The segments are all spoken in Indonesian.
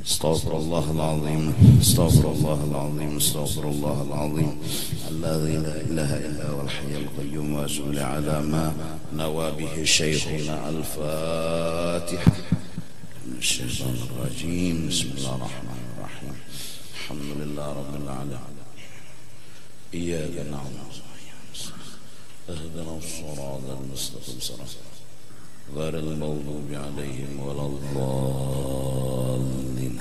Astaghfirullahal azim, astaghfirullahal azim, astaghfirullahal azim. Alladzi la ilaha illa huwal hayyul qayyum wa salli ala ma nawa bihi syekhuna al-Fatihah. Minasyaitonir rajim. Bismillahirrahmanirrahim. Alhamdulillah rabbil alamin. Iyyaka na'budu wa iyyaka nasta'in. Ihdinas siratal mustaqim. Ghairil maghdubi 'alaihim waladdallin.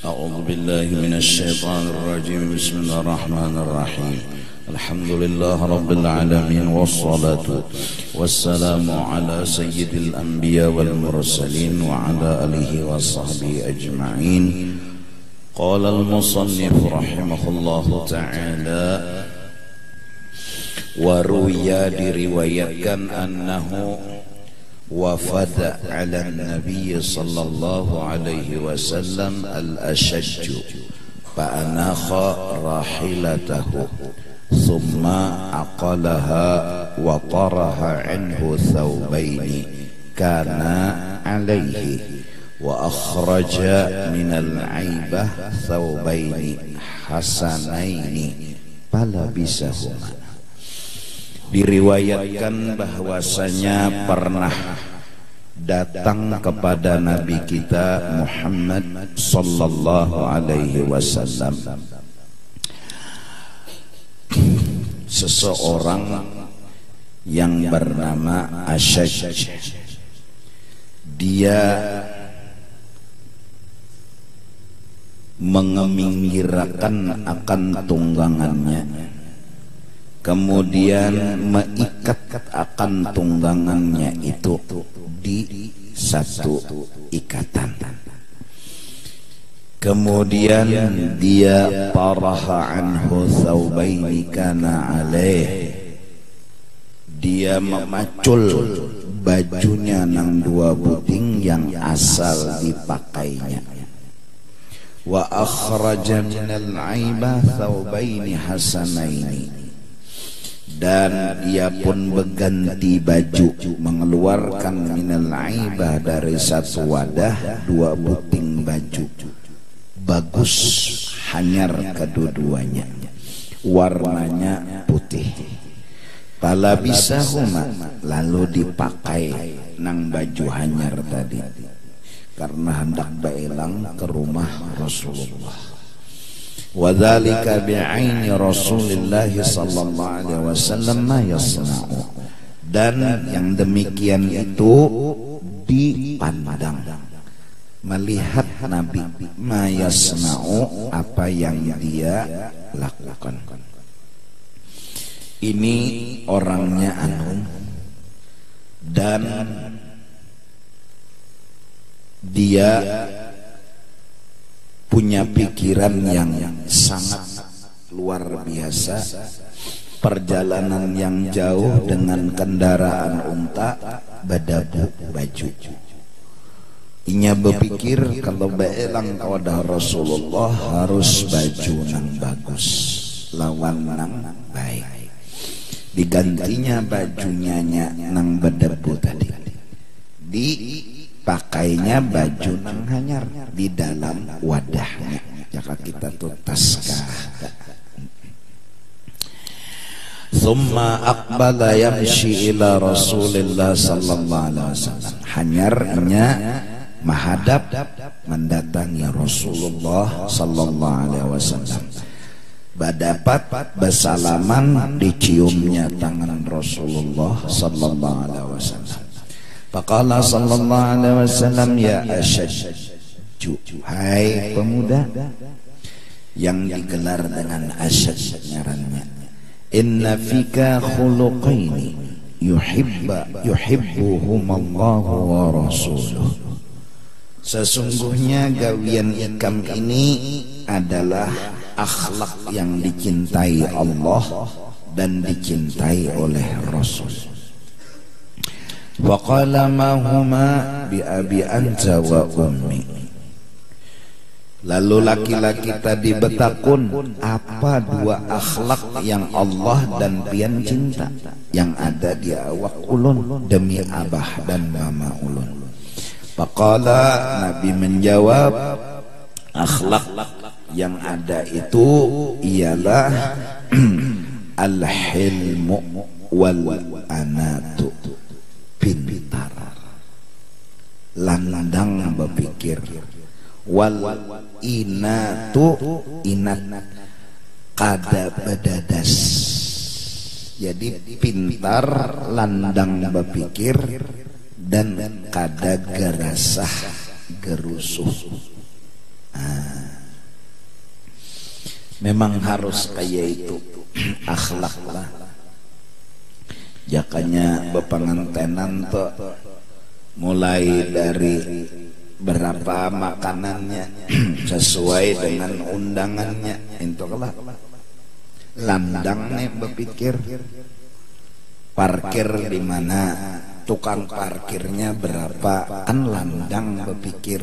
A'udzu billahi minasy syaithanir rajim. Bismillahirrahmanirrahim. Alhamdulillah rabbil alamin wassalatu wassalamu ala sayyidil anbiya wal mursalin wa ala alihi washabbihi ajma'in. Qala al-musannif rahimahullahu ta'ala, waruya diriwayatkan annahu wafada ala nabiy sallallahu alaihi wasallam al-ashajju fa'anakha rahilatahu thumma aqalaha wa taraha anhu thawbaini kana alaihi wa akhraja minal aibah thawbaini hasanaini falabisahuma. Diriwayatkan bahwasanya pernah datang kepada Nabi kita Muhammad sallallahu alaihi wasallam seseorang yang bernama Ashaj. Dia mengeminggirkan akan tunggangannya, kemudian mengikat akan tunggangannya itu di satu ikatan. Kemudian dia taraha anhu thawbaini kana alaih. Dia memacul bajunya nang dua buting yang asal dipakainya. Wa akhraja minal aibah thawbaini hasanaini. Dan dia pun berganti baju, mengeluarkan minal aibah dari satu wadah dua buting baju bagus, hanyar kedua-duanya, warnanya putih. Falabisahuma, lalu dipakai nang baju hanyar tadi karena hendak beelang ke rumah Rasulullah. Wadzalika bi'aini Rasulillah sallallahu alaihi wasallam ma yasna'u. Dan yang demikian itu dipandang, melihat Nabi ma yasna'u, apa yang dia lakukan. Ini orangnya dan dia punya pikiran yang sangat luar biasa. Perjalanan yang jauh dengan kendaraan unta, badabu baju. Inya berpikir kalau beelang kepada Rasulullah harus baju nang bagus, lawan nang baik. Digantinya bajunya nang badabu tadi, dipakainya baju nang hanyar di dalam wadahnya. Jika kita tuntaskan, thumma aqbala yamshi ila Rasulillah sallallahu alaihi wasallam. Hanyarnya menghadap mendatangi Rasulullah sallallahu alaihi wasallam. Berdapat bersalaman, diciumnya tangan Rasulullah sallallahu alaihi wasallam. Faqala sallallahu alaihi wasallam, ya Ashaj, hai pemuda yang digelar dengan Ashaj ngarannya, inna fika khuluqaini yuhibbuhumallahu wa rasuluh. Sesungguhnya gawian ikam ini adalah akhlak yang dicintai Allah dan dicintai oleh Rasul. Waqala ma huma bi abi anta wa ummi. Lalu laki-laki tadi betakun, apa dua akhlak yang Allah dan pian cinta yang ada di awak ulun demi abah dan mama ulun? Faqala, Nabi menjawab, akhlak yang ada itu ialah al-hilmu wal anatu, pintar, landang berpikir, wal inatu, inat, kada bedadas. Jadi pintar, landang berpikir, dan kada gerasah gerusuh. Memang harus kayak itu akhlak lah. Jakanya bepengantenan tuh mulai dari berapa makanannya sesuai dengan undangannya, itu lah landang nih berpikir. Parkir di mana, tukang parkirnya berapa, kan landang berpikir.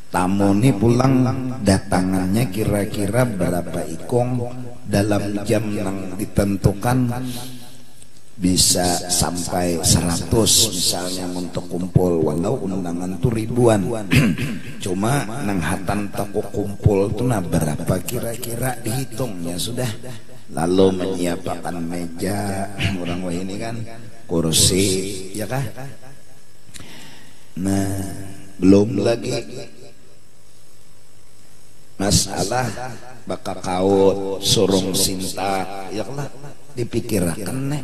Tamu nih pulang datangannya kira-kira berapa ikong dalam jam yang ditentukan, bisa sampai 100 misalnya untuk kumpul, walau undangan tuh ribuan. Cuma nang hatan toko kumpul tuh nah berapa kira-kira dihitungnya sudah. Lalu menyiapkan meja, orang wah ini kan kursi, ya kah? Nah, belum lagi masalah bakal kaut, surung sinta, ya lah dipikirkan nih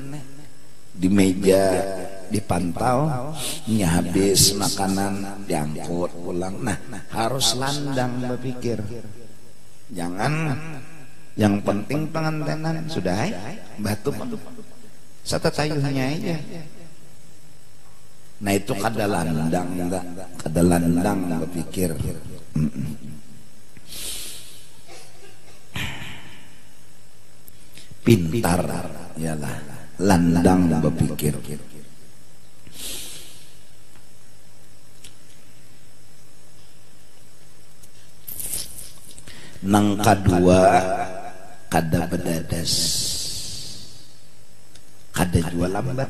di meja, dipantau, habis makanan diangkut pulang. Nah, harus landang berpikir. Jangan yang penting pengantenan sudah batu satu tayuhnya aja. Nah itu kada landang, enggak kada landang berpikir. Pintar ialah landang berpikir. Nang kedua kada bedadas, kada jual lambat,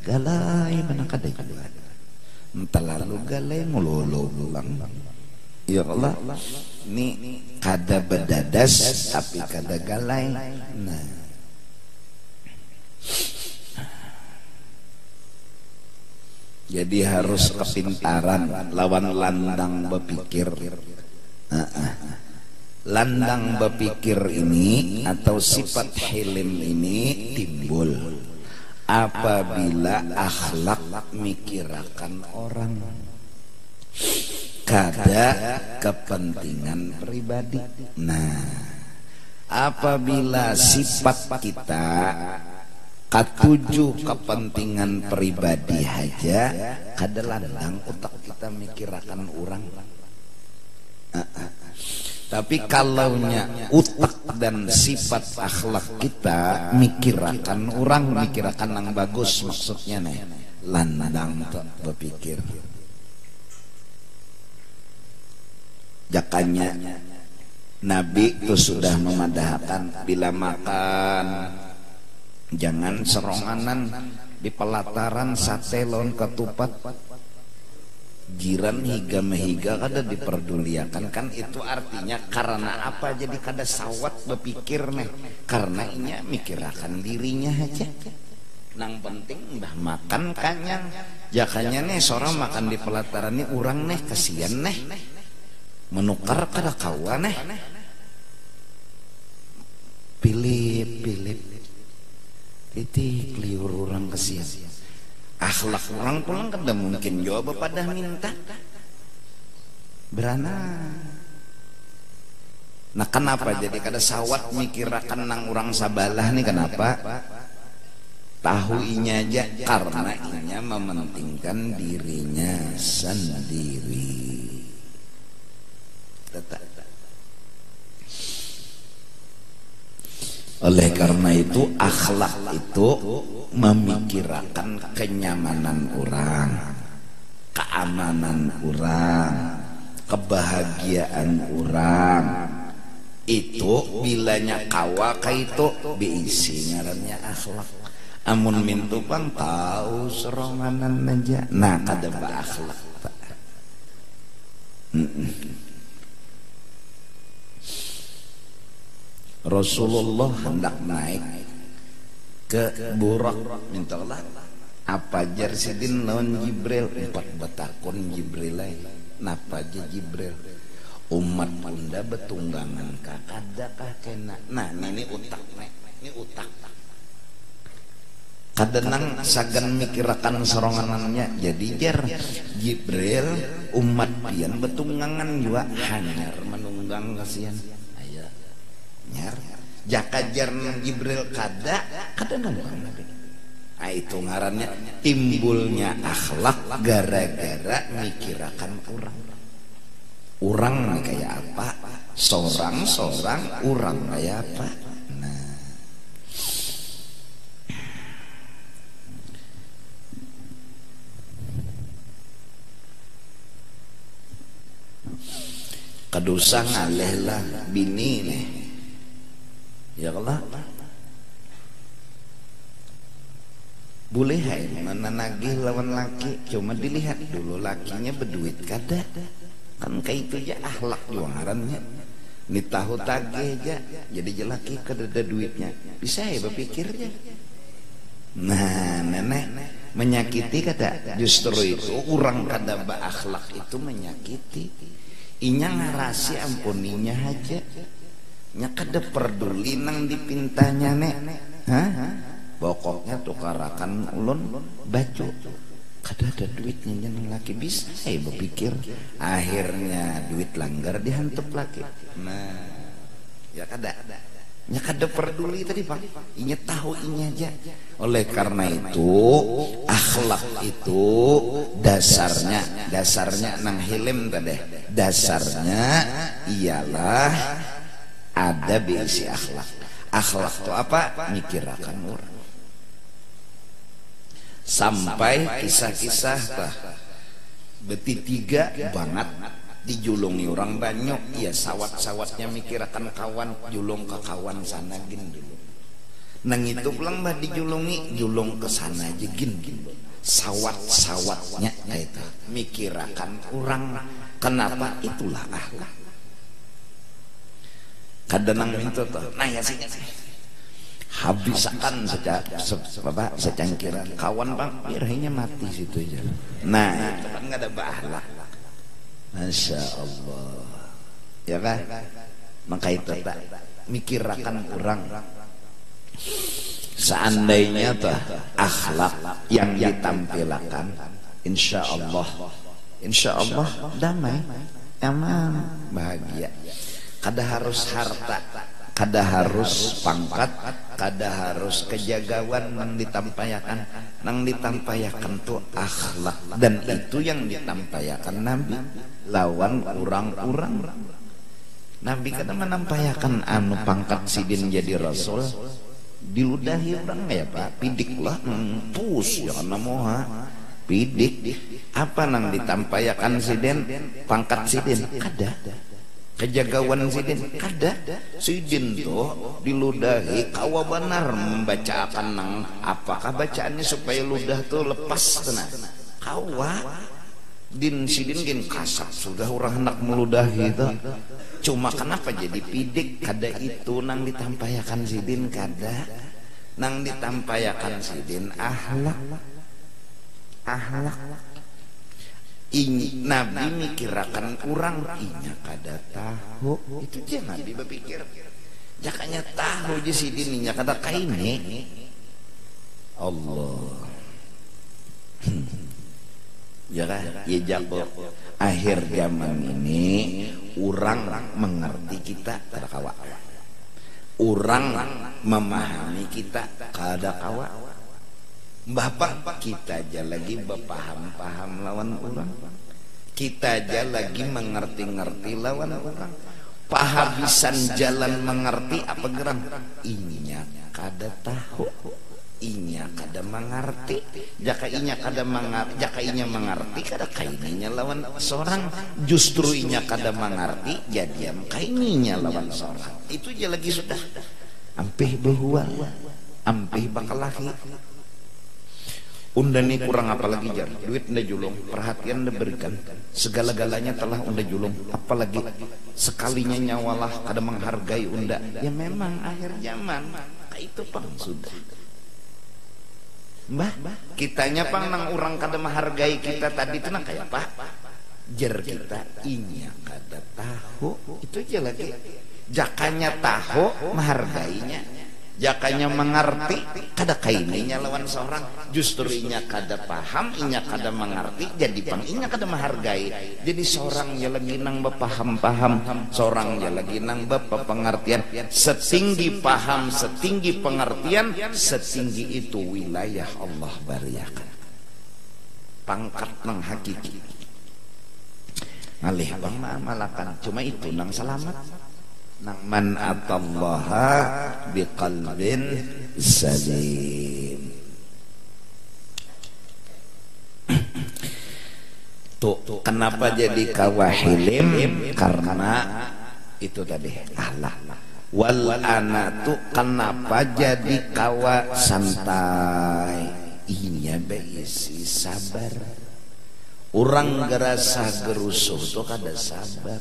galai mana kada jual, terlalu galai ngulolo pulang. Ya Allah, ini kada bedadas tapi kada galai. Nah, jadi harus kepintaran lawan landang berpikir. Landang berpikir ini atau sifat hilim ini timbul apabila akhlak mikirakan orang, kada kepentingan pribadi. Nah, apabila sifat kita katuju kepentingan pribadi aja, kada landang otak kita mikirakan orang. Tapi kalaunya utak dan sifat akhlak kita mikirakan orang, mikirakan yang bagus, maksudnya nih landang berpikir. Jakanya Nabi itu sudah memadahkan bila makan jangan seronganan di pelataran sate lawan ketupat, jiran higa mehiga kada diperduliakan. Kan itu artinya karena apa jadi kada sawat berpikir nih, karena ini mikirakan dirinya aja. Nang penting udah makan kanyang, jakanya nih seorang makan di pelataran ini orang nih kasihan nih menukar kada kawan nih, pilih titik liur orang kasihan. Akhlak orang pulang kada mungkin jawab pada minta berana. Nah kenapa jadi kada sawat mikirakan nang orang sabalah nih, kenapa? Tahu inya aja, karena inya mementingkan dirinya sendiri. Oleh karena itu akhlak itu memikirkan kenyamanan orang, keamanan orang, kebahagiaan orang itu bilanya kawa kaitu biisi ngarannya akhlak. Amun mintu pang tahu seronganan aja nah kada akhlak Pak. Rasulullah hendak naik ke Burak mintalah apa jar sidin lawan Jibril 4 batakon Jibril napa aja Jibril umat bunda betunggangan kakadakah kena nah ini utak ini utak kadenang sagan mikirakan soronganannya jadi jar Jibril umat pian betunggangan juga hanyar menunggang kasihan ayo nyar jakajar Jibril kada nunggang nabi. Nah, itu ngarannya timbulnya akhlak gara-gara mikirakan orang nih kayak apa seorang orang kayak apa. Nah kadosa ngaleh lah bini nih ya Allah boleh hai mana nagih lawan laki cuma dilihat dulu lakinya berduit kada kan kayak itu ya akhlak juarannya ini tahu tagih aja jadi jelaki kada ada duitnya bisa ya berpikirnya. Nah nenek menyakiti kada justru itu orang kada berakhlak itu menyakiti inya ngarasi ampuninya aja nya kada peduli nang dipintanya nek hah pokoknya tukarakan ulun baju kada ada duitnya nyen laki bisa saya berpikir akhirnya duit langgar dihantup laki. Nah ya kada nya kada peduli tadi Pak inya tahu inya aja. Oleh karena itu akhlak itu dasarnya nang hilem tadi dasarnya ialah ada bisi akhlak. Akhlak itu apa mikirakan orang sampai kisah-kisah beti tiga banget dijulungi orang banyak ya sawat-sawatnya mikirakan kawan julung ke kawan sana gin dulu nang itu pulang bah dijulungi julung ke sana aja gin sawat-sawatnya itu mikirakan orang kenapa itulah akhlak kadang minta tuh nah ya sih habisakan secangkiran kawan bang birahinya mati situ aja. Nah itu kan nggak ada bahala. Masya Allah ya kan maka itu tak mikirakan kurang seandainya tuh akhlak yang ditampilkan insya Allah damai aman bahagia. Kada harus harta kada harus pangkat kada harus kejagawan nang ditampayakan tuh akhlak dan itu yang ditampayakan Nabi lawan orang-orang. Nabi kada menampayakan anu pangkat sidin jadi rasul diludahi orang ya Pak pidik lah pus ya kana moha pidik apa nang ditampayakan sidin pangkat sidin kada kejagawan sidin kada sidin tuh diludahi kawa benar membacakan nang apakah bacaannya supaya ludah tuh lepas tenang kawa din sidin gin kasar sudah orang hendak meludahi itu cuma kenapa jadi pidik kada itu nang ditampayakan sidin kada nang ditampayakan sidin akhlak Nabi mikirakan kurang inya kada tahu itu dia Nabi berpikir jakanya tahu je sidin inya kada kaine Allah ya kan ya jago akhir zaman ini orang mengerti kita kada kawa orang memahami kita kada kawa Bapak kita aja lagi berpaham-paham lawan orang kita aja lagi mengerti-ngerti lawan orang pahabisan jalan mengerti apa gerang inya kada tahu inya kada mengerti, jaka inya kada mengerti, jaka inya mengerti kada kaininya lawan seorang, justru inya kada mengerti jadian kaininya lawan seorang. Itu aja lagi sudah ampih behual, ampih bakal laki. Unda nih kurang apa lagi jar, duit unda julung, perhatian unda berikan, segala-galanya telah unda julung, apalagi sekalinya nyawalah kada menghargai unda. Ya memang akhir zaman itu pang sudah. Mbah, kitanya pang nang orang kada menghargai kita tadi itu nang kayak apa? Jer kita inya kada tahu, itu aja lagi. Jakanya tahu menghargainya, jakanya mengerti kada kaininya lawan seorang, justru inya kada paham, inya kada mengerti, jadi pang inya kada menghargai. Jadi seorang ya lagi nang bepaham-paham, seorang ya lagi nang bapa pengertian. Setinggi paham, setinggi pengertian, setinggi itu wilayah Allah bariakan. Pangkat nang hakiki. Ngalih bang malakan, cuma itu nang selamat. Nang man atallaha biqalbin salim. Tuh kenapa jadi kawahilim? Karena itu tadi Allah. Wal anatu kenapa jadi kawa santai? Inya beisi sabar. Orang gerasa gerusuh tuh kada sabar.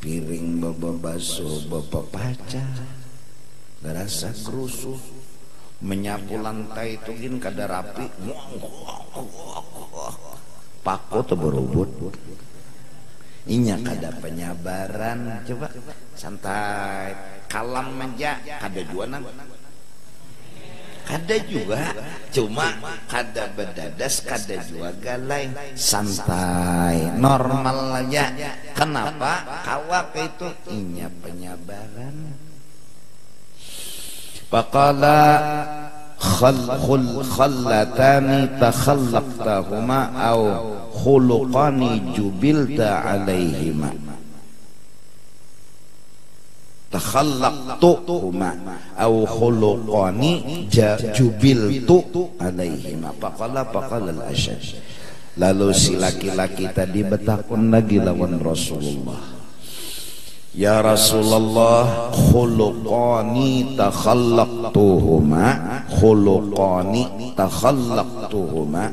Piring baba basuh baba paca, gerasa gerusuh. Menyapu lantai itu gin kada rapi. Pako tuh berubut. Inya kada penyabaran. Coba santai, kalam aja kada jualan. Kada juga, cuma kada bedadas, kada juga galai, santai, normal aja. Kenapa? Kawak itu inya penyabaran. Faqala khallatani takhallaqtahuma au khuluqani jubilta alaihima. Takhallaqtuhuma au khuluqani jubiltu alaihima. Faqala al-ashad. Lalu si laki-laki tadi bertakun lagi lawan Rasulullah, ya Rasulullah, khuluqani takhallaqtuhuma, khuluqani takhallaqtuhuma.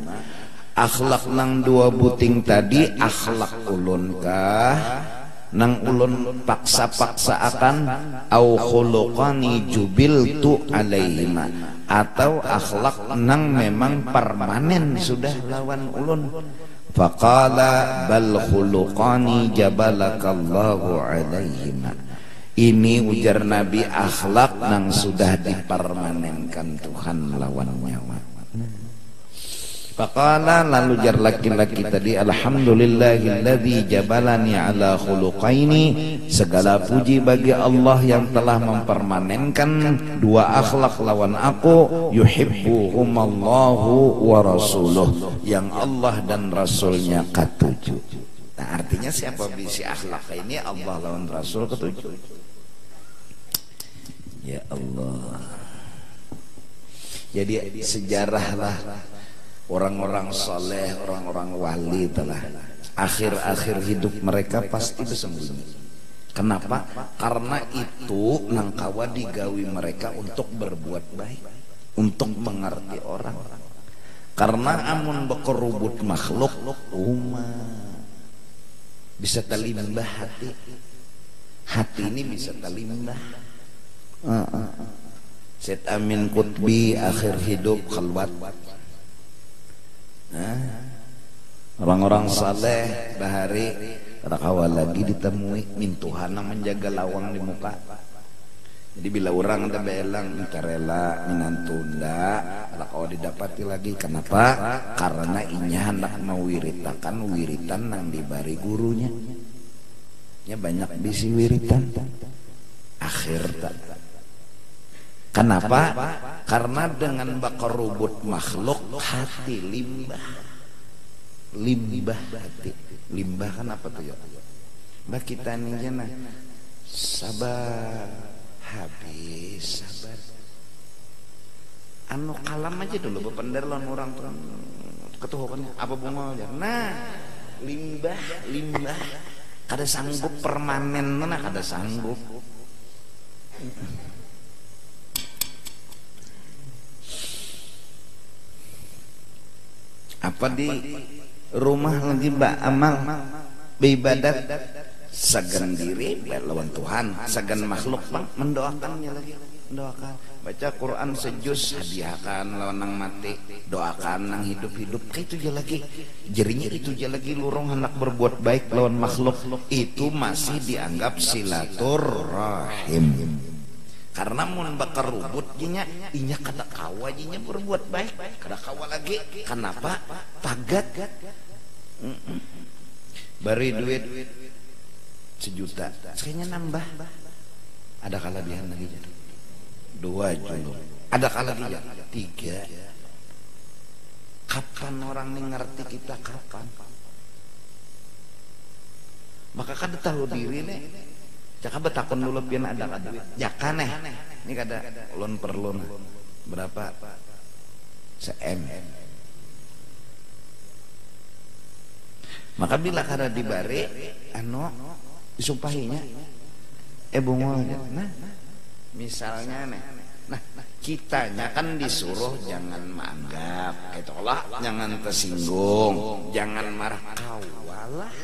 Akhlak nang dua buting tadi akhlak ulun kah? Nang ulun paksa-paksa akan au khuluqani jubiltu alaihima, atau akhlak nang memang permanen sudah lawan ulun. Faqala bal khuluqani jabalakallahu alaihima. Ini ujar Nabi akhlak nang sudah dipermanenkan Tuhan lawan nyawa. Faqala lalu jar laki-laki tadi, alhamdulillahilladzi jabalani ala khuluqaini. Segala puji bagi Allah yang telah mempermanenkan dua akhlak lawan aku, yuhibbuhumallahu wa rasuluh, yang Allah dan Rasulnya ketujuh. Nah artinya siapa bisi akhlak ini Allah lawan Rasul ketujuh. Ya Allah. Jadi sejarahlah orang-orang soleh, orang-orang wali telah akhir-akhir hidup mereka pasti bersembunyi. Kenapa? Karena itu nangkawa digawi mereka untuk berbuat baik, untuk mengerti orang. Karena amun bekerubut makhluk bisa terlimbah hati. Hati ini bisa terlimbah. Syed Amin Qutbi akhir hidup khalwat. Orang-orang saleh bahari rakawal lagi ditemui mintuhana menjaga lawang di muka. Jadi bila orang ada belang minta rela minantunda rakawa didapati lagi. Kenapa? Karena inya hendak mewiritakan wiritan nang dibari gurunya. Ya banyak bisi wiritan akhir tak. Kenapa? Karena dengan bakar rubut makhluk hati limbah. Limbah hati. Limbah kan apa tuh ya? Mbak kita nih jana sabar, habis sabar. anu kalam aja dulu bepender lawan orang tuh ketuhukannya apa bunga aja. Nah limbah kada sanggup permanen mana kada sanggup. Apa di rumah lagi amal beribadat segan diri lawan Tuhan, segan makhluk bang mendoakannya lagi, mendoakan baca Quran sejus hadiahkan lawan nang mati, doakan nang hidup kayak itu aja lagi jerinya itu aja lagi lurung hendak berbuat baik lawan makhluk itu masih dianggap silaturahim. Karena mun bakar rubut jinya inya kada kawa jinya berbuat baik kada kawa lagi. Kenapa? Pagat bari duit 1 juta sekalinya nambah ada kelebihan lagi 2 juta ada kelebihan 3. Kapan orang ini ngerti kita kapan? Maka kada tahu diri nih. Jaka betakon dulu pian ada duit. Jaka nih. Ini kada loan per loan berapa? Se-M. Maka bila kada dibari anu disumpahinya bungol. Nah, misalnya nih. Nah, kitanya kan disuruh jangan menganggap itulah, jangan tersinggung, jangan marah kawalah.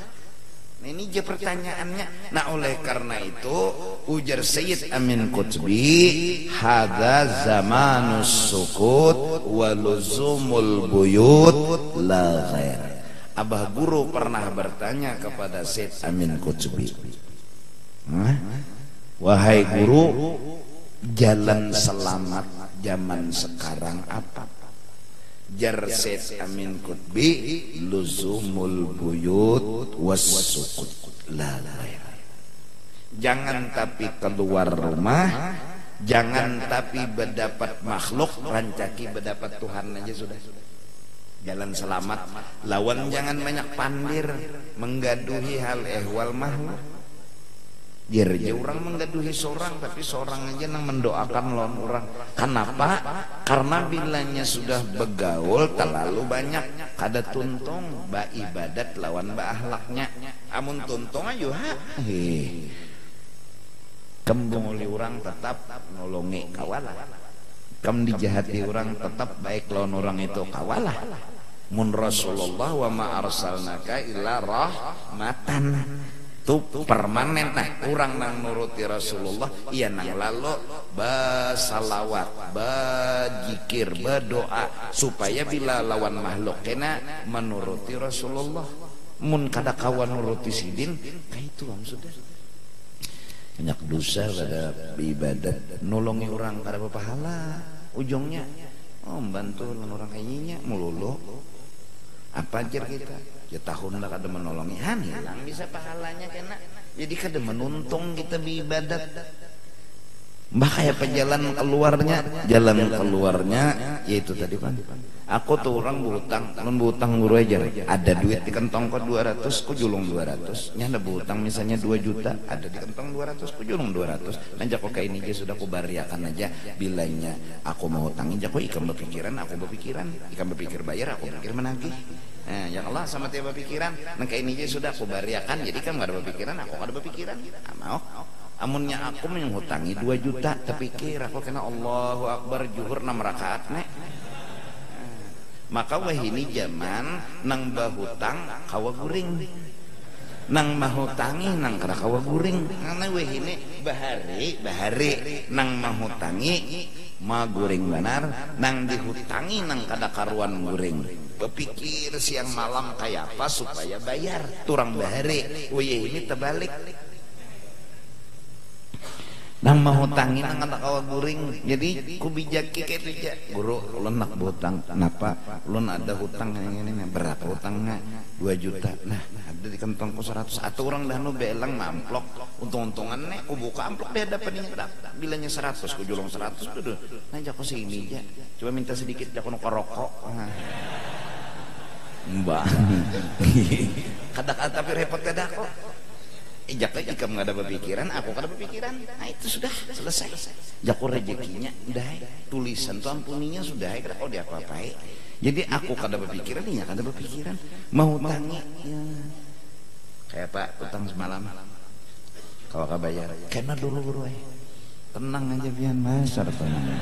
Nah, ini aja pertanyaannya. Nah, oleh karena itu ujar Sayyid Amin Qutbi, hadza zamanus sukut wa luzumul buyut la ghair. Abah guru pernah bertanya kepada Sayyid Amin Qutbi, wahai guru, jalan selamat zaman sekarang apa? Jar Sayyid Amin Qutbi, luzumul buyut wassukut la ghair. Jangan tapi keluar rumah, jangan tapi berdapat makhluk, rancaki berdapat Tuhan aja sudah. Jalan selamat, lawan jangan banyak pandir menggaduhi hal ehwal makhluk. Jadi orang menggaduhi seorang, tapi seorang aja yang mendoakan lawan orang. Kenapa? Karena bilanya sudah begaul terlalu banyak, kada tuntung ba ibadat lawan ba ahlaknya. Amun tuntung aja kembali orang tetap nolongi kawalah. Kam dijahati orang tetap baik lawan orang itu kawalah. Mun Rasulullah wa ma arsalnaka illa rahmatan. Itu permanen. Nah, orang nang nuruti Rasulullah iya nang lalu basalawat, bajikir, berdoa supaya bila lawan makhluk kena menuruti Rasulullah. Mun kada kawan nuruti sidin kayak itu sudah banyak dosa pada ibadat, nolongi orang kada berpahala ujungnya membantu orang kayaknya melulu apa aja kita ya tahun lah kada menolongi hilang bisa pahalanya kena jadi kada menuntung kita beribadat. Mbah kayak jalan keluarnya yaitu tadi kan aku tuh orang berhutang guru aja ada duit di kantong kok 200 ku julung 200 nya ada berhutang misalnya 2 juta ada di kantong 200 ku julung 200 nanti kok kayak ini aja sudah ku bariakan aja bilanya aku mau hutangin aja kok ikan berpikiran aku berpikiran ikan berpikir bayar aku berpikir menagih. Nah, ya Allah sama tiap berpikiran nah kayak ini aja sudah ku bariakan jadi kan gak ada berpikiran aku gak ada berpikiran mau amunnya aku menghutangi 2 juta terpikir aku kena Allahu Akbar juhur 6 rakaat nek. Maka wah ini zaman nang bahutang kawa guring nang mahutangi nang kada kawa guring karena wah ini bahari nang mahutangi ma guring benar nang dihutangi nang kada karuan guring berpikir siang malam kayak apa supaya bayar turang bahari wah ini terbalik nang mahutangi nang kada kawa guring jadi ku bijaki kayak itu aja guru ulun nak berhutang kenapa ulun ada hutang yang ini berapa hutangnya 2 juta nah ada di kantongku 100 atau orang dah nu belang amplok untung-untungan nih ku buka amplok dia dapat ini bilanya 100 ku julung 100 tuh nah jako sini aja coba minta sedikit jako nu rokok mbak kada tapi repot kada kok Jaka jika nggak ada berpikiran, aku kada berpikiran, nah itu sudah selesai. Jaku rezekinya, udah tulisan tuh ampuninya sudah, kada kau diapa-apai. Jadi aku kada berpikiran, dia kada berpikiran. Mau tangi, ya. Kayak Pak utang semalam, kalau kau bayar, kena dulu tenang aja pian masar tenang.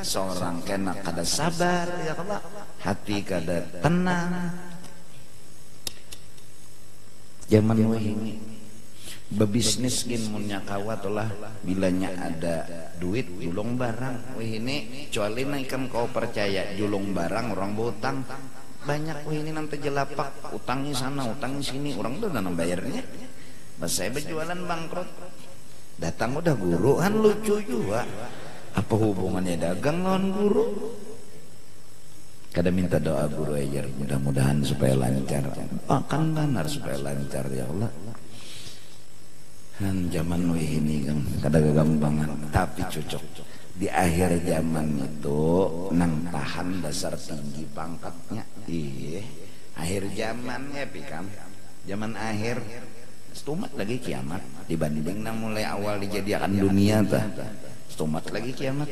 Seorang kena kada sabar, ya Allah, hati kada tenang. Zaman ini bebisnis gin munya kawat lah bilanya ada duit julung barang ini kecuali naikkan kau percaya julung barang orang berutang banyak ini nanti jelapak utangnya sana utangnya sini orang udah nanam bayarnya pas saya berjualan bangkrut datang udah guru kan lucu juga apa hubungannya dagang lawan guru. Kada minta doa guru aja mudah-mudahan supaya lancar. Kan benar supaya lancar ya Allah. Dan zaman ini kan kada gagampangan tapi cocok. Di akhir zaman itu nang tahan dasar tinggi pangkatnya. Akhir zamannya pikam. Zaman akhir stumat lagi kiamat dibanding nang mulai awal dijadikan dunia tah. Stumat lagi kiamat.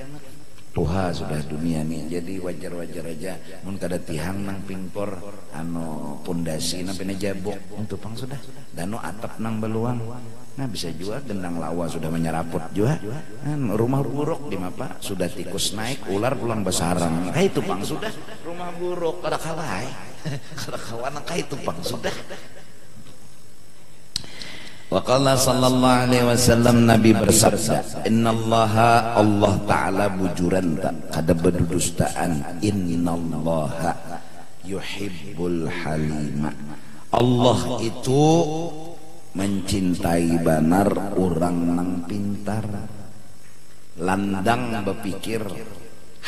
Tuha sudah dunia nih jadi wajar-wajar aja mun kada tihang nang pingpor anu pondasi nang pina jabok untuk pang sudah dano atap nang beluang nah bisa juga gendang lawa sudah menyeraput juga rumah buruk di mapa sudah tikus naik ular pulang besarang itu pang sudah rumah buruk kada kalah kada kawan itu pang sudah. Waqala sallallahu alaihi wasallam Nabi bersabda innallaha Allah ta'ala bujuran tak kada berdustaan innallaha yuhibbul halima Allah itu mencintai banar orang nang pintar landang berpikir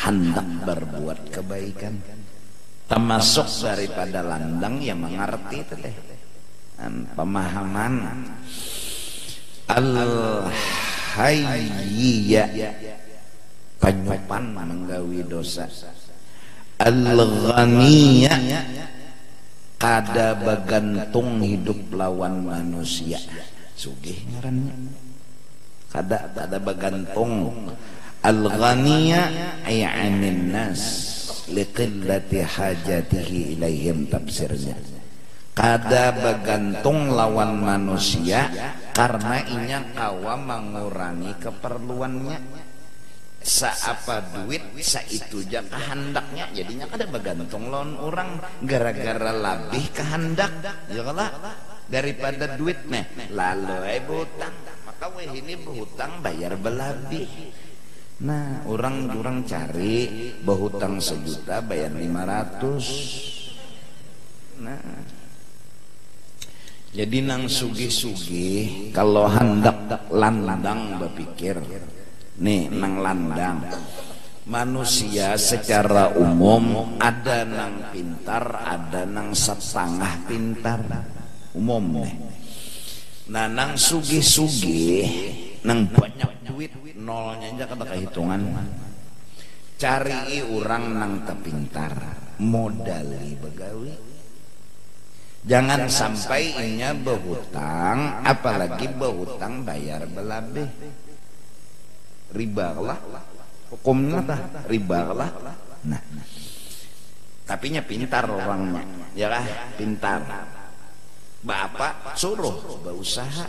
hendak berbuat kebaikan termasuk daripada landang yang mengerti teh pemahaman al-hayya penyupan menggawi dosa al-ghaniyya kada bagantung hidup lawan manusia sugih ngarannya kada bagantung al-ghaniyya ay'anin nas liqillati hajatihi ilaihim tafsirnya kada bagantung lawan manusia karena inya kawa mengurangi keperluannya saapa duit saitu ja kehendaknya jadinya kada bagantung lawan orang gara-gara labih kehendak ya kalah daripada duitnya lalu berhutang maka weh ini berhutang bayar belabih. Nah orang cari berhutang 1 juta bayar 500. Nah jadi nang sugih-sugih kalau hendak landang berpikir nih nang landang manusia secara umum ada nang pintar ada nang setengah pintar umum nih. Nah nang sugih-sugih nang banyak duit nolnya aja kada kehitungan cari orang nang terpintar modali begawi. Jangan sampai inya berhutang apalagi berhutang bayar belabih riba lah hukumnya dah riba lah. Nah tapi nya pintar orangnya ya lah pintar bapak suruh berusaha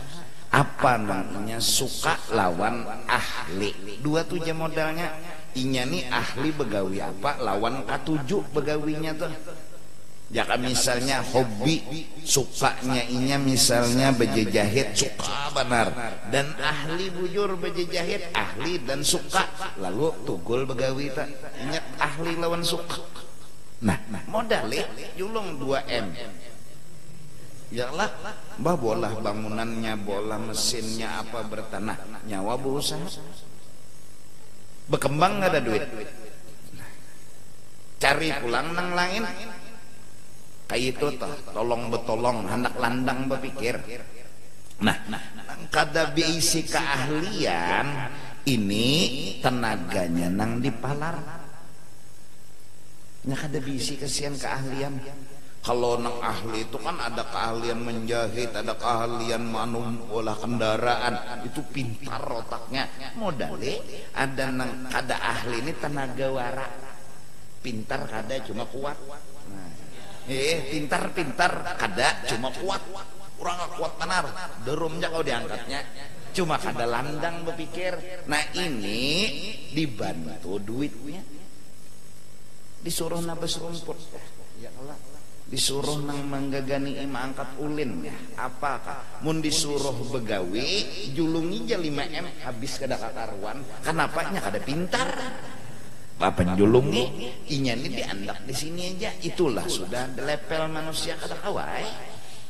apa namanya suka lawan ahli dua tuh aja modalnya inya nih ahli begawi apa lawan katujuh begawinya tuh. Jika misalnya hobi sukanya inya misalnya bejejahit suka benar dan ahli bujur bejejahit ahli dan suka lalu tugul begawi tak ingat ahli lawan suka. Nah modalnya julung 2M yalah bah bolah bangunannya bolah mesinnya apa bertanah nyawa berusaha berkembang gak ada duit cari pulang nang langit kayak itu toh tolong betolong hendak landang berpikir. Nah kada diisi keahlian ini tenaganya nang dipalar nya kada diisi kesian keahlian Kalau nang ahli itu kan ada keahlian menjahit, ada keahlian olah kendaraan, itu pintar otaknya. Modalnya ada nang kada ahli ini tenaga wara, pintar kada cuma kuat. Nah, pintar kada cuma kuat, kurang kuat benar. Derumnya kau diangkatnya, cuma kada landang berpikir. Nah ini dibantu duitnya, disuruh nabas rumput, ya Allah. Disuruh nang menggagani ima angkat ulin ya apakah mun disuruh begawi julungi aja 5M habis kada kakaruan kenapa nya kada pintar apa julungi inya ini diandak di sini aja itulah sudah level manusia kada kawai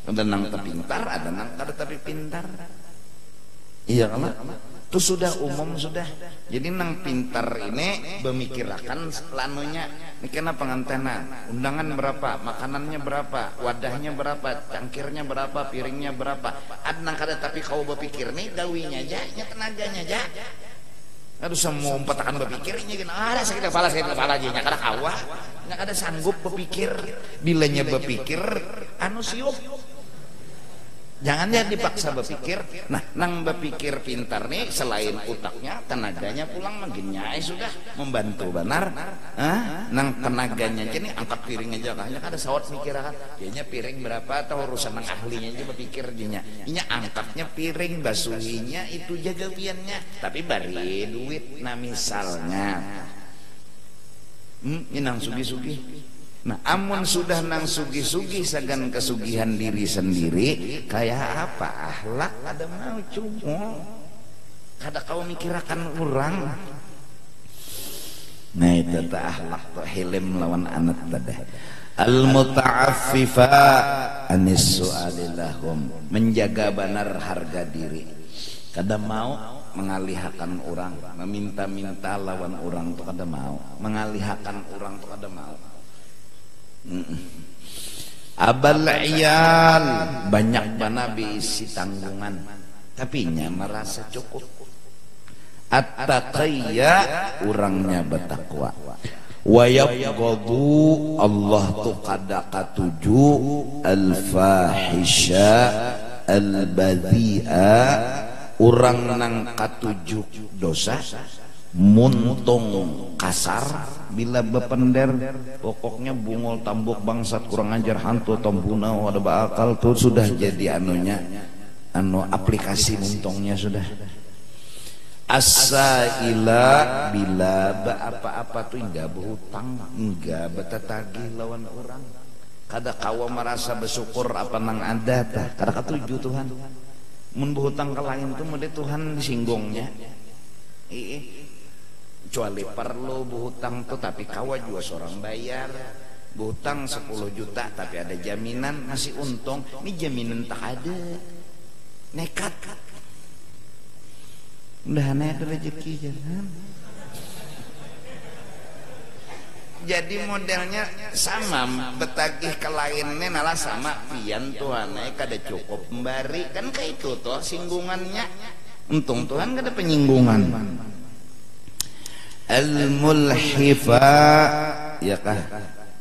ada nang terpintar ada nang kada tapi pintar iya kan itu sudah umum sudah jadi nang pintar ini memikirkan lanunya ini kena pengantenan undangan berapa makanannya berapa wadahnya berapa cangkirnya berapa piringnya berapa ada nang kada tapi kau berpikir nih gawinya aja tenaganya aja aduh semua umpatakan berpikirnya gini ada sakit kepala aja kada kawa kada sanggup berpikir bilanya berpikir anu siup jangan ya dipaksa berpikir. Nah, nang berpikir pintar nih selain utaknya, tenaganya pulang maginnya sudah membantu benar. Nang tenaganya aja nih angkat piring aja hanya ada sawat mikir kan. Dianya piring berapa atau urusan nang ahlinya aja berpikir dinya. Inya angkatnya piring basuhinya itu jaga piannya. Tapi bari duit nah misalnya. Ini nang sugi-sugi. Nah, amun sudah nang sugi-sugi sagan kesugihan diri sendiri, kayak apa akhlak ada mau cuma kada kau mikirakan orang. Nah itu tak akhlak tuh hilm lawan anak tadi. Al muta'affifa anis su'alilahum menjaga benar harga diri. Kada mau mengalihkan orang, meminta-minta lawan orang tuh kada mau, mengalihkan orang tuh kada mau. Abal iyal banyak banabi isi tanggungan tapi nya merasa cukup. At-taqiyya orangnya bertakwa. Wa yabghadu Allah tu kada katuju al-fahisha al-badhi'a orang nang katuju dosa muntung kasar bila bepender pokoknya bungol tambuk bangsat kurang ajar hantu tombuna ada bakal tuh sudah jadi anunya anu aplikasi muntongnya sudah asaila bila apa-apa tuh enggak berhutang enggak betatagih lawan orang kada kawa merasa bersyukur apa nang ada tah kada katuju Tuhan mun berhutang ke lain tuh mode Tuhan disinggungnya kecuali perlu berhutang tuh tapi kawa juga seorang bayar berhutang 10 juta tapi ada jaminan masih untung ini jaminan tak ada nekat udah aneh ada rezeki jangan jadi modelnya sama betagih ke lainnya nalah sama pian Tuhan kada cukup membari kan kayak itu tuh singgungannya untung Tuhan kada penyinggungan al-mulhifa ya kah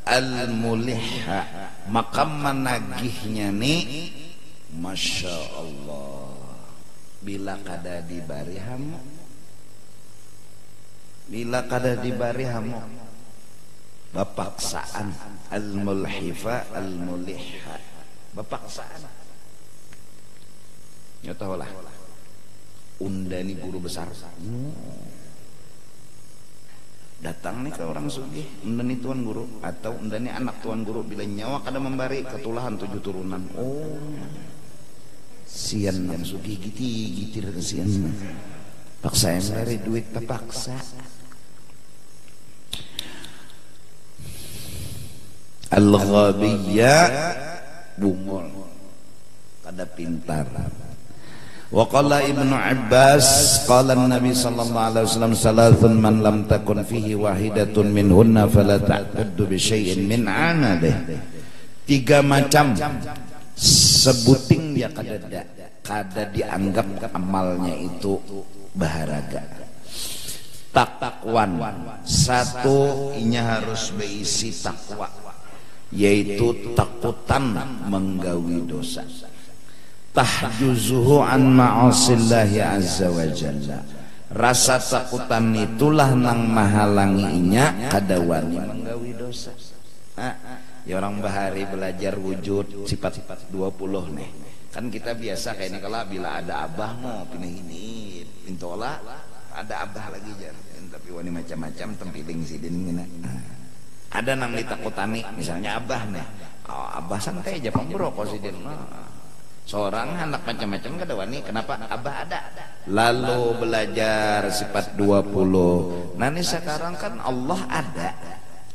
al-mulihha maka menagihnya nih Masya Allah bila kada dibari hamu bila kada dibari hamu bapaksaan al-mulhifa al-mulihha bapaksaan ya tahulah undani guru besar datang nih ke orang sugih undani tuan guru atau undani anak tuan guru bila nyawa kada membari ketulahan 7 turunan sian yang sugih gitir kesian paksa yang dari duit terpaksa al-ghabiyya bungol kada pintar. Wa qala Ibnu Abbas qala Nabi sallallahu alaihi wasallam salasun man lam takun fihi wahidatun minhunna fala ta'taddu bi syai'in min 'amalihi. 3 macam sebuting dia kada dianggap amalnya itu baharaga. Takwan 1 inya harus berisi takwa. yaitu takutan menggawi dosa. Tahjuzuhu an ma'asillahi azza wa jalla. Rasa takutan itulah nang mahalanginya kada wani menggawi dosa. Ya orang bahari belajar wujud sifat-sifat 20 nih. Kan kita biasa kayak ini kalau bila ada abah mau pindah ini, pintola ada abah lagi jar. Tapi wani macam-macam tempiling sidin gini. Ada nang ditakutani misalnya abah nih. Oh, abah santai aja pembrok sidin. Seorang anak macam-macam kada wani, kenapa abah ada. Lalu belajar sifat 20. Nah ini sekarang kan Allah ada.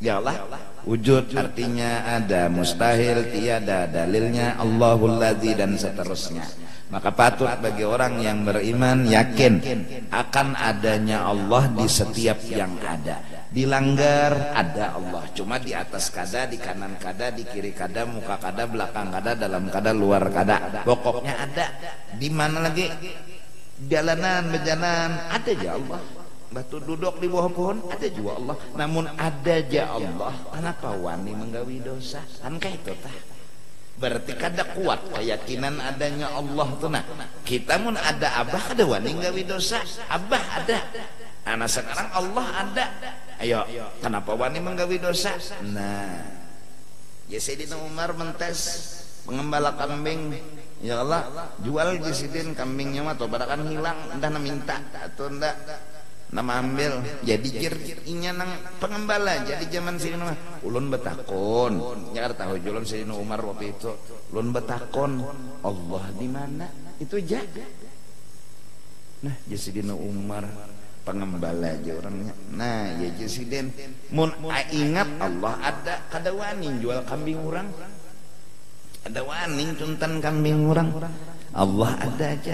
Ya Allah, wujud artinya ada, mustahil tiada, dalilnya Allahul ladzi dan seterusnya. Maka patut bagi orang yang beriman yakin akan adanya Allah di setiap yang ada. Dilanggar ada Allah, cuma di atas kada, di kanan kada, di kiri kada, muka kada, belakang kada, dalam kada, luar kada. Pokoknya ada. Di mana lagi? Jalanan, berjalan, ada aja Allah. Batu duduk di bawah pohon, ada juga Allah. Namun ada aja Allah. Kenapa wani menggawi dosa? Kan kayak itu tah. Berarti kada kuat keyakinan adanya Allah tuh. Nah, kita mun ada abah kada wani menggawi dosa. Abah ada. Nah sekarang Allah ada. Ayo, kenapa wani menggawi dosa? Nah, ya Sayyidina Umar mentes pengembala kambing. Ya Allah, jual Sayyidina kambingnya mah toh barakan hilang, entah na minta atau ndak nama ambil. Jadi jerinya nang pengembala. Jadi zaman Sayyidina Umar, ulun betakon. Ya tahu julun Sayyidina Umar waktu itu. Ulun betakon, Allah di mana? Itu jaga. Nah, ya Sayyidina Umar pengembala aja orangnya. Nah ya Jesiden mun ingat Allah ada, kada wani jual kambing orang, ada wani tuntan kambing orang. Allah ada aja.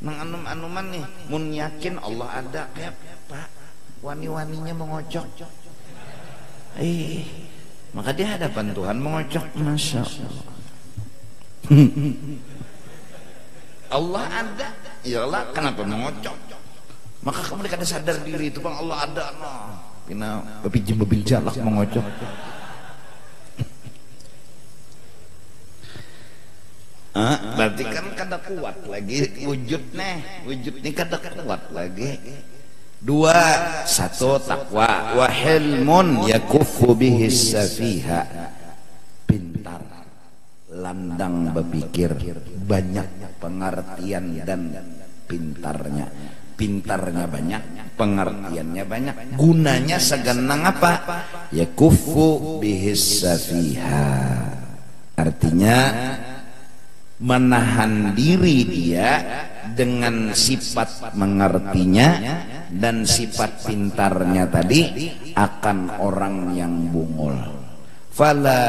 Nang anum-anuman nih mun yakin Allah ada kayak Pak wani-waninya mengocok. Maka di hadapan Tuhan mengocok. Masya Allah. Allah ada. Ya Allah, kenapa mengocok? Maka kamu kada sadar diri itu bang Allah ada noh. Pina bepinjem mobil jalak mengocok. Berarti kan kada kuat lagi wujud ini kada kuat lagi. 2, 1 takwa wa hilmun yakuffu bihi safiha. Pintar, landang berpikir, banyak pengertian dan pintarnya. Pintarnya banyak, pengertiannya banyak. Gunanya segenang apa? Yakufu bihis safiha. Artinya menahan diri dia dengan sifat mengertinya dan sifat pintarnya tadi akan orang yang bungul. Fala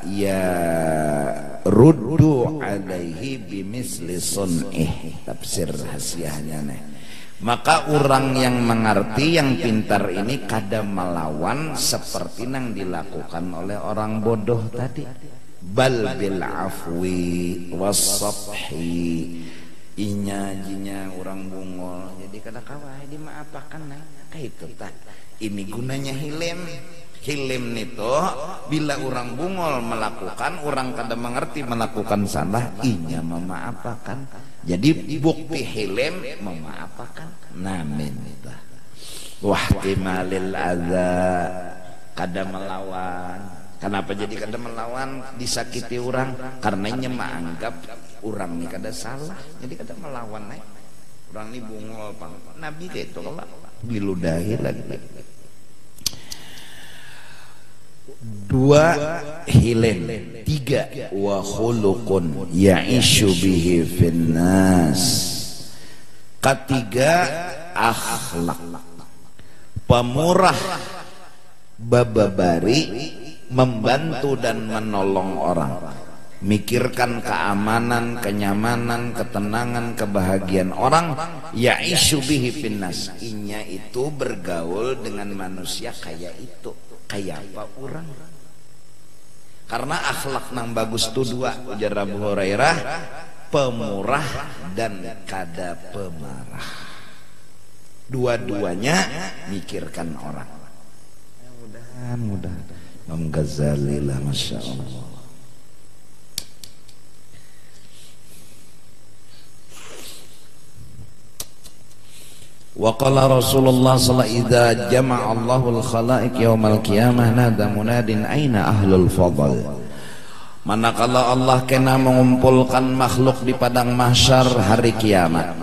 ya ruddu alaihi bimisli sun'ih. Tafsir hasiahnya nih. Maka orang yang mengerti, yang pintar ini kada melawan seperti yang dilakukan oleh orang bodoh tadi. Bal bil afwi wassafhi. Inya jinya orang bungul jadi kada kawah dimaafkan nah. Kayak itu tak. Ini gunanya hilim. Hilim itu bila orang bungol melakukan, orang kada mengerti melakukan salah, inya memaafkan. Jadi bukti hilim memaafkan. Namin itu. Wahtimalil adza, kada melawan. Kenapa jadi kada melawan? Disakiti orang karena inya menganggap orang ini kada salah. Jadi kada melawan nih. Orang ini bungol pang. Nabi itu kalau diludahi lagi. 2 hilim. 3 wa khuluqun ya'ishu bihi finnas. Ketiga akhlak, pemurah, bababari, membantu dan menolong orang, mikirkan keamanan, kenyamanan, ketenangan, kebahagiaan orang. Ya'ishu bihi finnas, inya itu bergaul dengan manusia kayak itu. Kayak apa orang? Karena akhlak nang bagus tu 2 ujar Abu Hurairah, pemurah dan kada pemarah. Dua-duanya mikirkan orang. Mudah-mudahan Imam Ghazali lah, masya Allah. Wa qala Rasulullah sallallahu alaihi wasallam idza jama'a Allahul khalaiq yaumal qiyamah nada munadin aina ahlul fadl. Manakala Allah kena mengumpulkan makhluk di padang mahsyar hari kiamat,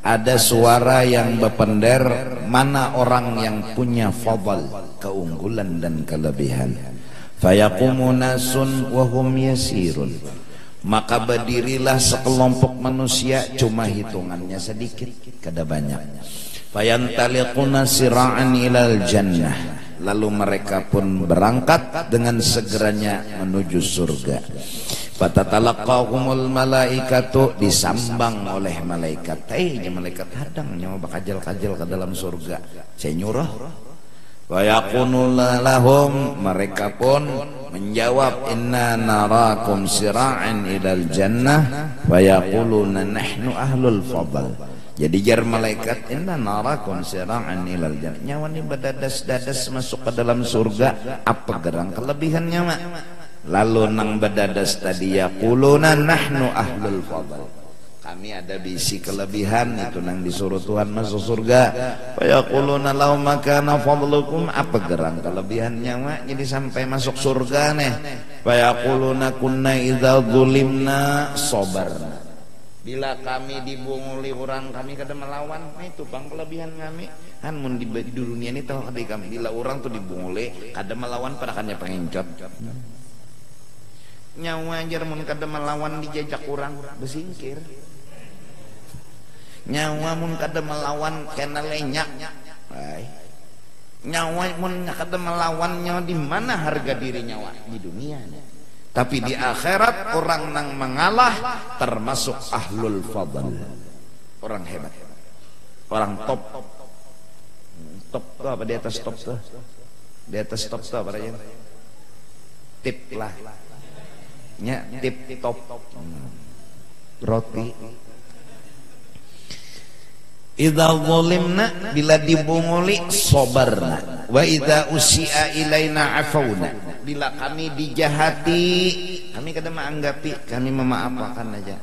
ada suara yang berpender mana orang yang punya fadl, keunggulan dan kelebihan. Fayaqumu nasun wa hum yasirun, maka berdirilah sekelompok manusia, cuma hitungannya sedikit kada banyak. Fayantaliquna sira'an ilal jannah, lalu mereka pun berangkat dengan segeranya menuju surga. Fatatalaqahumul malaikatu, disambang oleh malaikat. Malaikat hadang nyawa bakajal-kajal ke dalam surga. Saya nyuruh. Wa yaqulu lahum, mereka pun menjawab inna narakum sira'an ilal jannah wa yaquluna nahnu ahlul fadl. Jadi jar malaikat inna narakum sira'an ilal jannah, nyawa ni berdadas-dadas masuk ke dalam surga, apa gerang kelebihannya mak? Lalu nang berdadas tadi yaquluna nahnu ahlul fadl, kami ada bisi kelebihan, itu nang disuruh Tuhan masuk surga. Fa yaquluna lahum makana fadlukum, apa gerang kelebihannya mak? Jadi sampai masuk surga nih. Fa yaquluna kunna idza zulimna sabarna, bila kami dibunguli orang kami kada melawan. Nah itu bang kelebihan kami kan mun di dunia ini tahu kada kami bila orang tuh dibunguli kada melawan padakannya pengencot nyawa ajar mun kada melawan dijajak orang bersingkir, nyawa mun kada melawan kena lenyak. Nyawa mun kada melawan, nyawa di mana harga diri nyawa di dunia. Tapi di akhirat orang nang mengalah termasuk ahlul fadl, orang hebat, orang top. Top itu apa di atas top tuh? Di atas top tuh apa aja? Tip lah, nya tip top. Roti. Idza zalimna, bila dibunguli sabarna, wa idza usi'a ilaina afauna, bila kami dijahati kami kada menganggapi, kami memaafkan aja.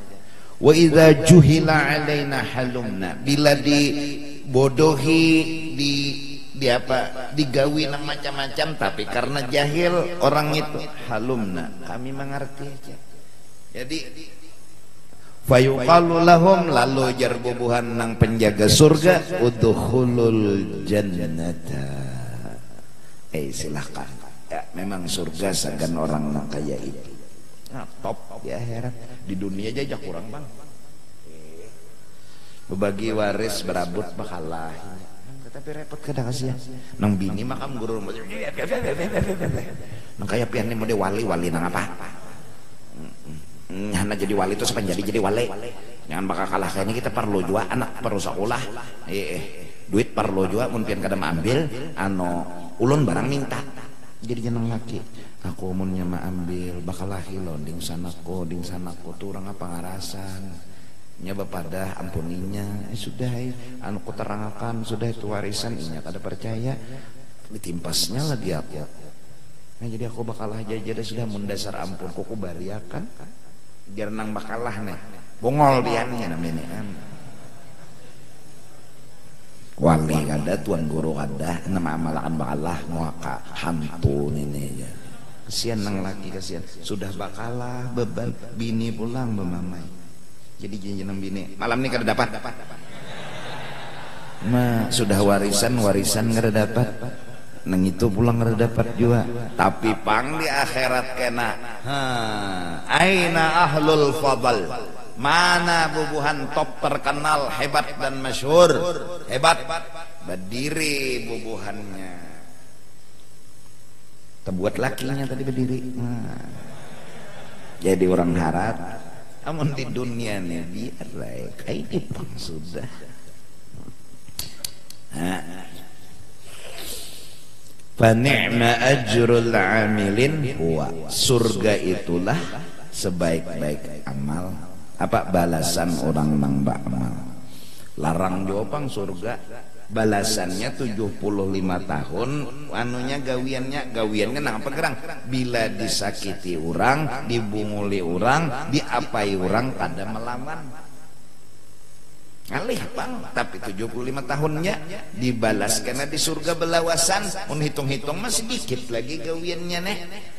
Wa idza juhila alaina halumna, bila dibodohi, digawi nang macam-macam tapi karena jahil orang itu, halumna, kami mengerti aja. Jadi fayuqalu lahum, lalu jar bubuhan nang penjaga surga, udkhulul jannata, silahkan ya, memang surga segan orang nang kaya itu. Nah, top di akhirat. Di dunia jajak kurang bang, berbagi waris berabut bakalah, tapi repot kada kasih nang bini makam guru nang kaya pian mode wali nang apa hana jadi wali itu sepan jadi wali, jangan bakal kalah. Kayaknya kita perlu juga anak perlu sekolah, duit perlu juga mun pian kada ambil ulun barang minta. Jadi jeneng laki aku munnya ambil bakal hilon ding sanako tuh orang apa ngarasan nya bapada ampuninya, sudah ku terangkan sudah itu warisan inya kada percaya ditimpasnya lagi aku. Nah jadi aku bakalah jajada sudah mendasar ampun kuku bariakan biar nang bakalah nih bongol biannya namanya wali kada, tuan guru kada, nama amalakan bakalah muaka hantu ini ya. Kesian nang laki, kesian sudah bakalah beban bini pulang memamai. Jadi jenjang bini malam ini kada dapat sudah warisan kada dapat nang itu pulang kada dapat juga. Tapi pang di akhirat kena aina ahlul fadl, mana bubuhan top terkenal hebat dan masyhur, hebat berdiri bubuhannya, terbuat lakinya tadi berdiri. Jadi orang harap amun di dunia nih biar kayak dipang sudah. Fa ni'ma ajrul amilin huwa, surga itulah sebaik-baik amal, apa balasan orang nang beramal. Larang jopang surga balasannya 75 tahun anunya gawiannya nah apa gerang bila disakiti orang, dibunguli orang, diapai orang pada melawan ngalih bang, tapi 75 tahunnya dibalas karena di surga belawasan mun hitung-hitung masih dikit lagi gawiannya nih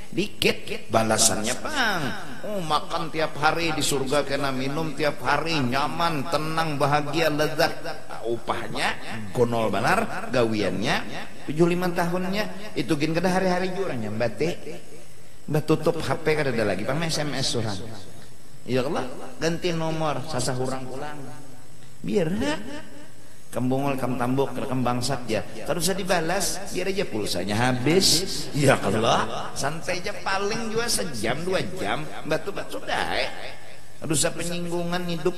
dikit balasannya bang. Oh makan tiap hari di surga kena minum tiap hari nyaman tenang bahagia lezat upahnya gonol benar gawiannya 75 tahunnya itu gin kada hari-hari jurangnya bate mbak tutup HP kada ada lagi pang SMS surang ya Allah ganti nomor sasa hurang pulang biar kembungol kam tambuk rekam bangsat ya kalau usah dibalas biar aja pulsanya habis ya Allah santai aja paling juga sejam 2 jam batu-batu sudah aduh usah penyinggungan hidup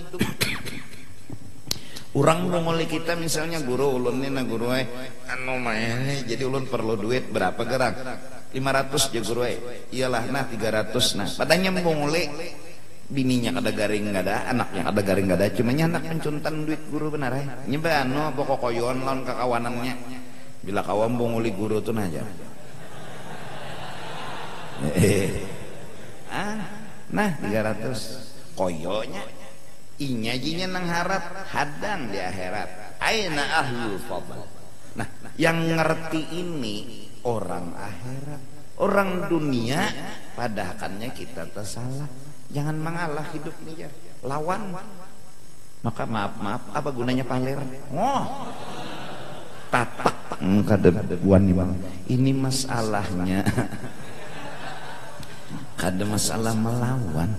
orang mengoli kita misalnya guru ulun ini guru anu mah jadi ulun perlu duit berapa gerak 500 ya guru iyalah nah 300 nah padahal mengoli bininya kada garing nggak ada anaknya kada garing nggak ada cuma anak pencuntan duit guru benar nyebah no pokok koyon lawan kekawanannya bila kawan bongoli guru tuh aja nah 300 koyonya inya jinya nang harap hadang di akhirat aina ahlul fadl nah yang ngerti ini orang akhirat orang dunia padahalnya kita tersalah. Jangan mengalah hidup nih ya. Lawan. Maka maaf apa gunanya paler? Oh. Tatak kada buan nih bang. Ini masalahnya. Kada masalah melawan.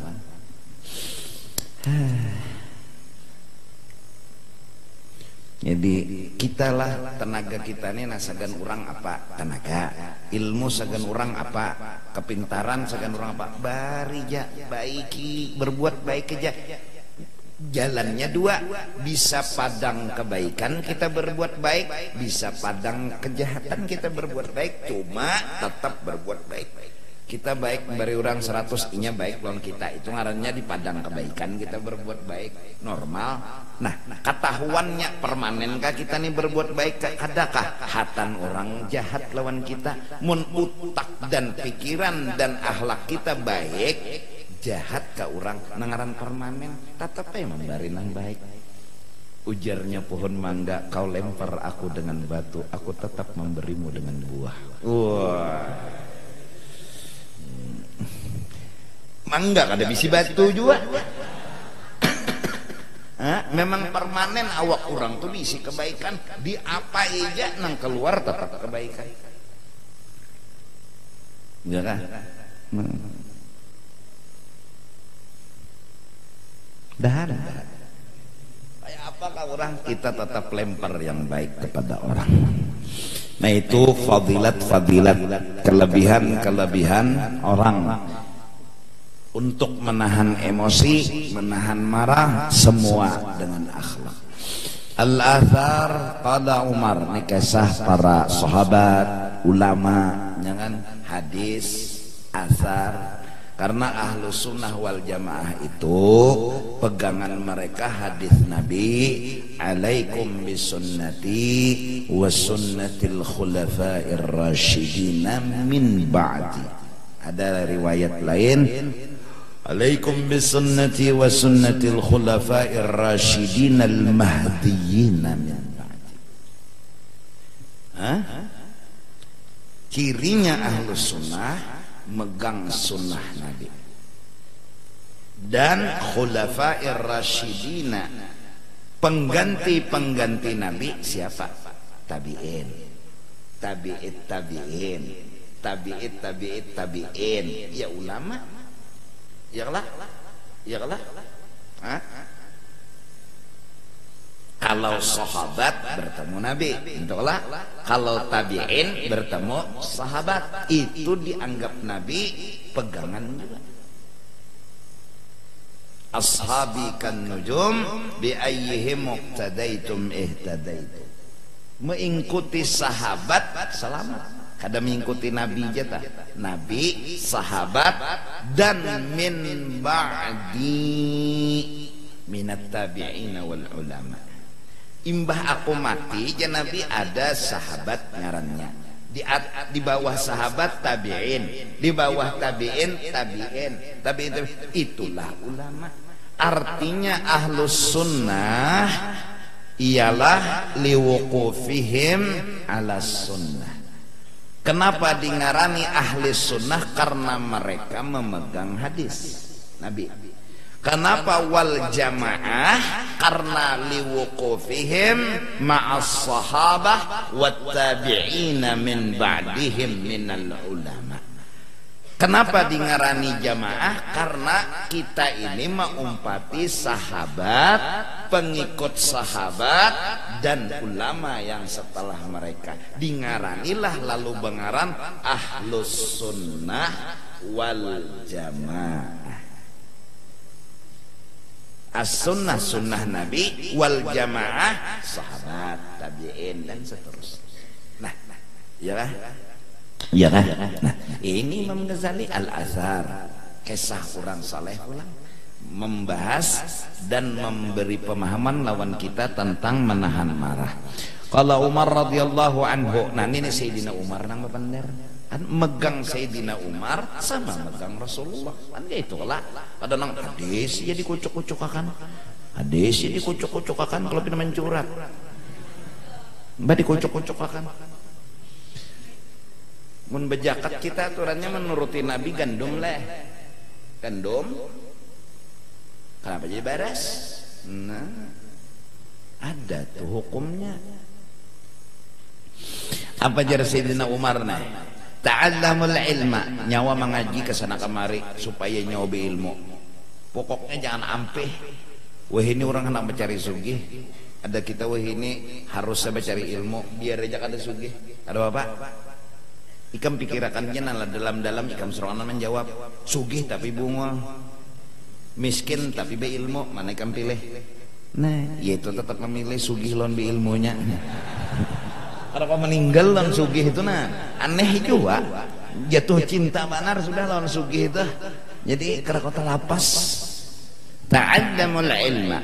Jadi kitalah tenaga kita ini nasagan orang apa tenaga ilmu sagan orang apa kepintaran sagan orang apa barija baiki berbuat baik aja jalannya dua bisa padang kebaikan kita berbuat baik bisa padang kejahatan kita berbuat baik cuma tetap berbuat baik kita baik beri orang 100 inya baik lawan kita itu ngarannya di padang kebaikan kita berbuat baik normal nah ketahuannya permanenkah kita nih berbuat baik adakah hatan orang jahat lawan kita mun utak dan pikiran dan akhlak kita baik jahat ke orang nangaran permanen tetap memberi nang baik ujarnya pohon mangga kau lempar aku dengan batu aku tetap memberimu dengan buah wah mangga kada bisi batu juga memang permanen awak orang tuh bisi kebaikan di apa aja nang keluar tetap kebaikan ya kan dah kayak apakah orang kita tetap lempar yang baik kepada orang nah itu fadilat kelebihan orang untuk menahan emosi, menahan marah, semua dengan akhlak. Al-athar pada Umar, ini kisah para sahabat, ulama, jangan hadis, athar. Karena ahlu sunnah wal jamaah itu pegangan mereka hadis Nabi, alaikum bisunnati wa sunnatil khulafair rasyidina min ba'di. Ada riwayat lain. Alaikum bisunnati wa sunnatil khulafa'ir rasyidin al-mahdiyyin min ba'di. Cirinya ahlu sunnah megang sunnah Nabi dan khulafa'ir rasyidin pengganti Nabi siapa? Tabi'in tabi'in ya ulama ya lah kalau sahabat bertemu Nabi entahlah kalau tabi'in bertemu sahabat itu dianggap Nabi pegangan juga ashabi kan nujum bi ayyihim muqtadaitum ihtadaitum mengikuti sahabat selamat kada mengikuti Nabi jata Nabi sahabat dan min ba'di minat tabi'ina wal ulama Imbah aku mati ya Nabi ada sahabat ngarannya, di bawah sahabat tabi'in, di bawah tabi'in tabi'in, itulah ulama. Artinya ahlus sunnah ialah liwuqufihim ala sunnah. Kenapa dingarani ahli sunnah? Karena mereka memegang hadis Nabi. Kenapa wal jamaah? Karena liwuqufihim ma'as sahabah wat tabi'ina min ba'dihim minal ulama. Kenapa dingarani jamaah? Karena kita ini mengumpati sahabat, pengikut sahabat dan ulama yang setelah mereka. Dingaranilah lalu bengaran ahlus sunnah wal jamaah. As-sunnah sunnah Nabi, wal jamaah sahabat, tabi'in dan seterusnya. Nah, iyalah. Ya kan? Nah, ini Imam Ghazali Al-Azhar, kisah orang saleh ulang, membahas dan memberi pemahaman lawan kita tentang menahan marah. Kalau Umar radhiyallahu anhu, nah ini Sayyidina Umar nang bener, megang Sayyidina Umar sama megang Rasulullah, kan gitu lah. Pada nang hadis ya dikucuk-kucukakan, hadis ya dikucuk-kucukakan kalau pina mencurat, mbak dikucuk-kucukakan. Mun bejakat kita aturannya menuruti Nabi gandum leh, gandum kenapa jadi baras? Nah, ada tuh hukumnya. Apa jar Sayyidina Umar nah? Ta'allamul ilma, nyawa mengaji kesana kemari supaya nyawa ilmu. Pokoknya jangan ampeh. Wah ini orang hendak mencari sugih. Ada kita wah ini harusnya mencari ilmu biar aja kada sugih. Ada bapak? Ikam pikirakannya nala dalam-dalam ikam serongan menjawab sugih tapi bunga, miskin tapi be ilmu, mana ikam pilih? Nah, yaitu tetap memilih sugih lon be ilmunya. Kalau meninggal lon sugih itu nah aneh juga, jatuh cinta benar sudah lon sugih itu. Jadi kera kota lapas. Ta'allamul ilma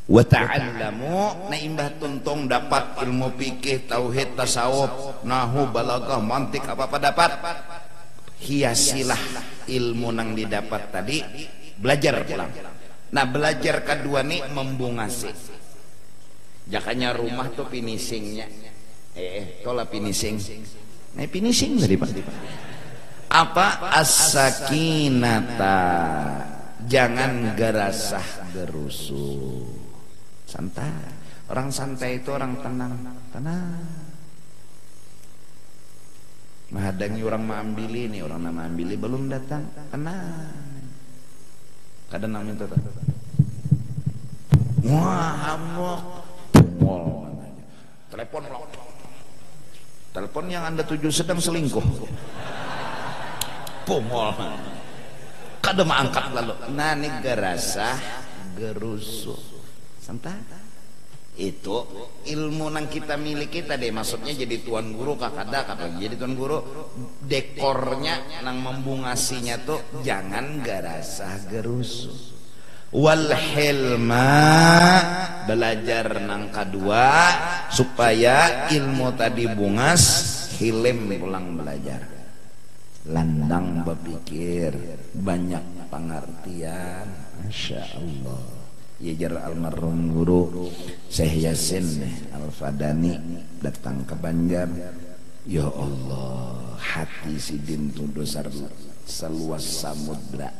wa ta'allamu, na imbah tuntong dapat ilmu fikih, tauhid, tasawuf, nahu, balaghah, mantik, apa-apa dapat, hiasilah ilmu nang didapat tadi, belajar pulang. Nah belajar kedua nih membungasi. Jakanya rumah tuh finishingnya, tola finishing, nah finishing tadi pak. Apa as-sakinata, jangan gerasah gerusuh. Santai. Orang santai itu orang tenang. Tenang. Menghadangi orang maambili nih, orang nama ambili belum datang. Tenang. Kadang namanya itu. Wah, amok. Pungol. Telepon loh. Telepon yang Anda tuju sedang selingkuh. Pungol. Kadang angkat lalu. Nah, ini gerasah gerusuh. Santai. Itu ilmu nang kita miliki tadi, maksudnya jadi tuan guru kakada jadi tuan guru, dekornya nang membungasinya tuh jangan garasah gerusuh. Wal hilma, belajar nang kedua supaya ilmu tadi bungas, hilim pulang belajar, landang berpikir, banyak pengertian. Masya Allah. Ya jar almarhum guru Syekh Yasin Al-Fadani datang ke Banjar. Ya Allah, hati sidin tu dosar seluas samudra.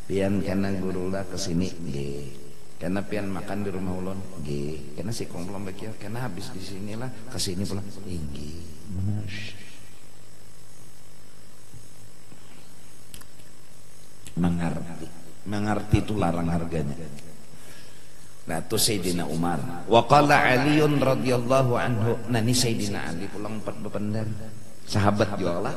Pian karena guru lah kesini nggih. Karena pian makan di rumah ulun nggih. Karena si kong belum bakil, karena habis di sinilah kesini pulang nggih. Mengerti itu larang harganya. Nah itu Sayyidina Umar. Wa qala Aliun radhiyallahu anhu. Nah ini Sayyidina Ali pulang empat bependar sahabat juga lah.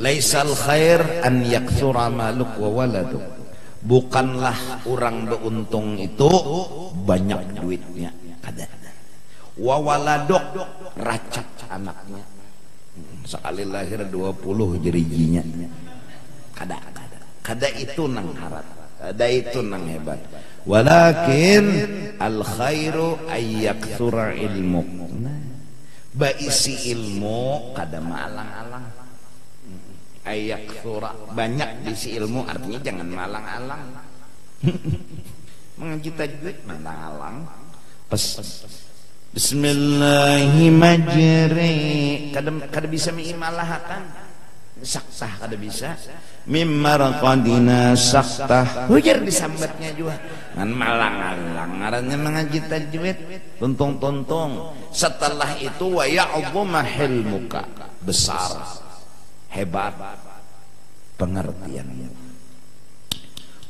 Laisal khair an yaktsura maluk wa waladuk. Bukanlah orang beruntung itu banyak duitnya, kada. Wa waladuk, racat anaknya. Sekali lahir 20 jerijinya. Kada itu nang harap. ada itu nang hebat. Walakin al khairu ayyaktsura ilmu. Baisi ilmu kada maalang-alang. Ayyaktsura banyak bisi ilmu artinya jangan maalang-alang. Mengaji tajwid maalang-alang. Bismillahirrahmanirrahim. Kada bisa miimalahakan. Saktah kada bisa. Mimmarqadina saktah. Hujar disambatnya juga. Ngan malang-alang ngarannya mengaji tajwid. Tuntung-tuntung. Setelah itu wa ya'dhuma hilmuka. Besar. Hebat pengertianmu.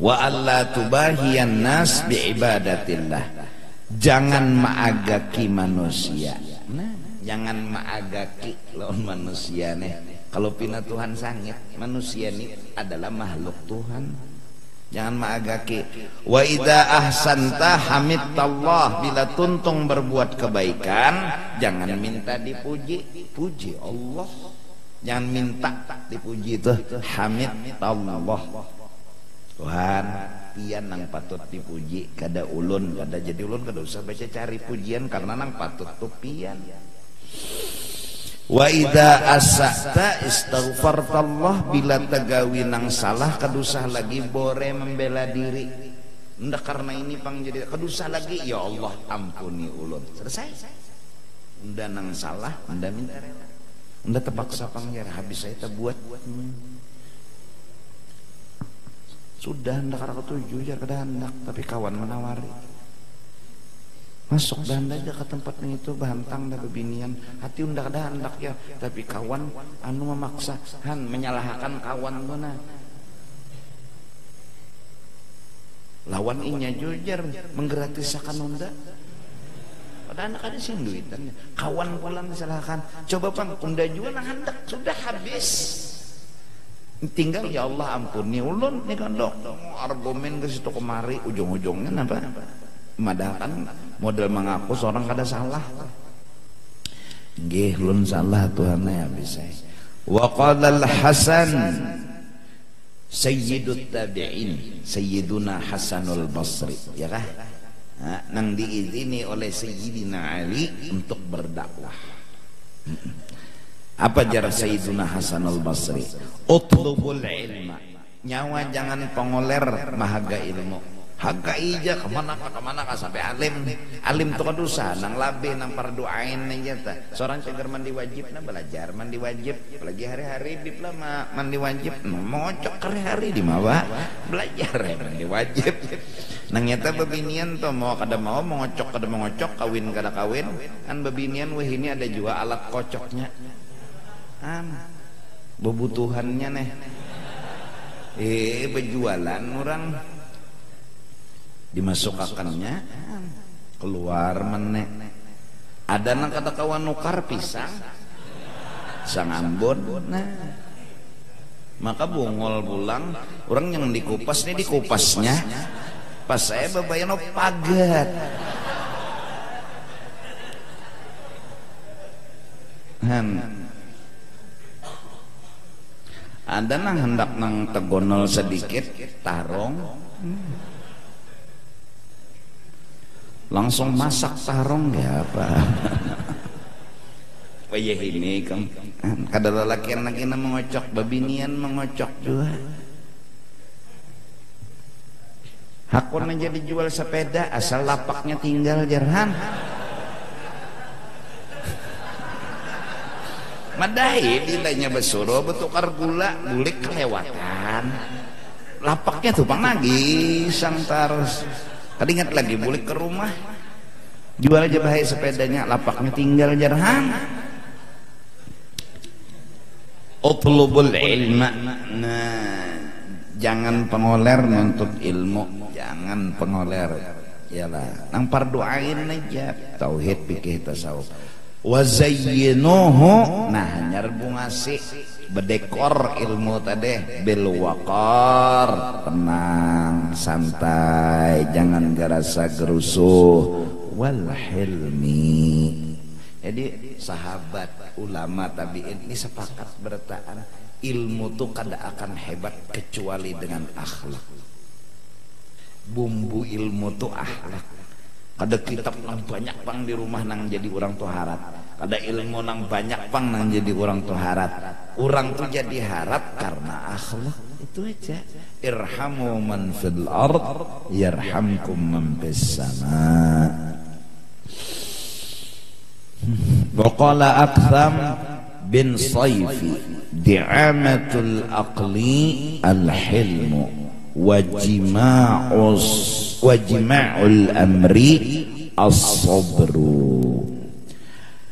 Wa alla tubahiyan nas biibadatillah. Jangan maagaki manusia. Jangan maagaki lawan manusia nih. Kalau pina Tuhan sangit, manusia ini adalah makhluk Tuhan. Jangan maagaki. Wa idza ahsanta hamidallah. Bila tuntung berbuat kebaikan, jangan minta dipuji, puji Allah. Jangan minta dipuji itu hamidallah. Tuhan, pian nang patut dipuji, kada ulun, kada jadi ulun, kada usah baca cari pujian karena nang patut tu pian. Wa idza asata istaghfartallah. Bila tegawi nang salah kadusah lagi bore membela diri. Ndak karena ini pang jadi kadusah lagi, ya Allah ampuni ulun. Selesai. Ndak nang salah, ndak minta rela. Ndak terpaksa pang ya habis saya buat. Sudah hendak arah ketujuh jar kada hendak, tapi kawan menawari. Masuk dah hendak ke tempat itu bahantang dah bebinian. Hati undak dah hendak ya, tapi kawan anu memaksa, menyalahkan kawan mana. Lawan inya jujar menggratisakan unda. Pada anak ada sih duitannya. Kawan pulang disalahkan. Coba pang unda juga nang hendak sudah habis. Tinggal ya Allah ampuni ulun nih kan dok argumen ke situ kemari ujung-ujungnya apa madakan model mengaku seorang kada salah nggih ulun salah Tuhan ya bisa wa qala al-Hasan sayyidut tabi'in sayyiduna Hasanul Basri ya kah nang diizini oleh Sayyidina Ali untuk berdakwah. Apa jar Sayyiduna Hasanul Basri? Utlubul ilma. Nyawa jangan pengoler mahaga ilmu. Haga ija kemana sampai alim. Alim tu kadusa nang labe nang parduain aja ta. Seorang cegar mandi wajib na belajar mandi wajib. Apalagi hari-hari bib lama mandi wajib. Mocok hari-hari di mawa belajar mandi wajib. Nang nyata bebinian to mau kada mau mengocok kada mengocok kawin kada kawin. Kan bebinian wah ini ada juga alat kocoknya. Bebutuhannya nih berjualan orang dimasukkannya keluar menek ada nang kata kawan nukar pisang sang Ambon nah maka bungol pulang orang yang dikupas nih dikupasnya pas saya bebayano pagat ada nang hendak nang tegonol sedikit tarong langsung masak tarong ya apa payah ini kan kada lelakian lagi na mengocok babinian mengocok juga hakun aja dijual sepeda asal lapaknya tinggal jarhan madai dilainya besuro betukar gula bulik kelewatan lapaknya tuh pang lagi sang taros kadingat lagi bulik ke rumah jual aja bahaya sepedanya lapaknya tinggal jarhan utlubul ilma nah jangan pengoler nuntut ilmu jangan pengoler yalah nang parduain aja tauhid fikih tasawuf wazayyinuhu nah nyarbu ngasih bedekor ilmu tadi bil waqar tenang santai jangan gerasa gerusuh wal hilmi. Jadi sahabat ulama tabi'in ini sepakat bertaan ilmu tuh kada akan hebat kecuali dengan akhlak. bumbu ilmu tuh akhlak. Kada kitab nang banyak pang di rumah nang jadi orang tuh harat, kada ilmu nang banyak pang nang jadi orang tuh harat. Orang tuh jadi harat karena akhlak. Itu aja. Irhamu man fil ard yarhamkum man fis sama. Waqala Aktham bin Sayfi di'amatul aqli al-hilmu wajima'ul amri as-sabru.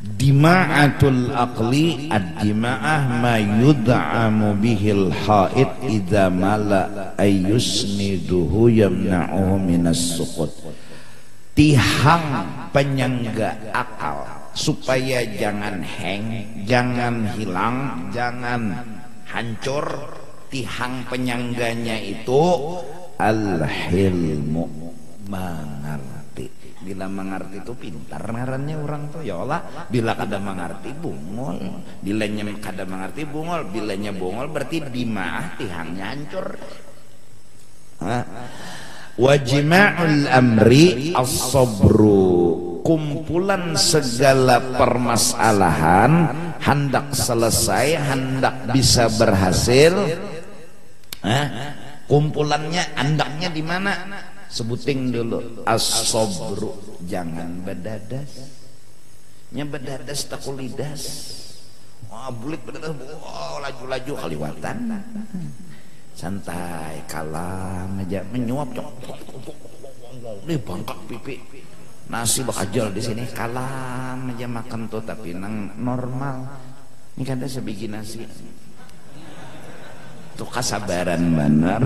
Dima'atul aqli ad-dima'ah ma yud'amu bihil haid idza mala ayyusniduhu yamna'uhu minas suqut. Tihang penyangga akal supaya jangan hang, jangan hilang, jangan hancur. Tihang penyangganya itu al-hilmu, mengerti. Bila mengerti itu pintar ngarannya orang tuh ya Allah. Bila kada mengerti bungol, bilanya kada mengerti bungol, bilanya bungol berarti dimaah tihangnya hancur. Wajima'ul amri as-sabru, kumpulan segala permasalahan hendak selesai, hendak bisa berhasil. Kumpulannya, andaknya di mana? Sebuting dulu, as-sabru, jangan bedadas. Nya bedadas takulidas. Wah, bulik bedadas, wah laju-laju kaliwatan. Santai, kalam aja, menyuap ini bangkak pipi. Nasi bakajal di sini, kalam aja makan tuh, tapi nang normal. Ini kada sebiji nasi. Tuh kasabaran benar.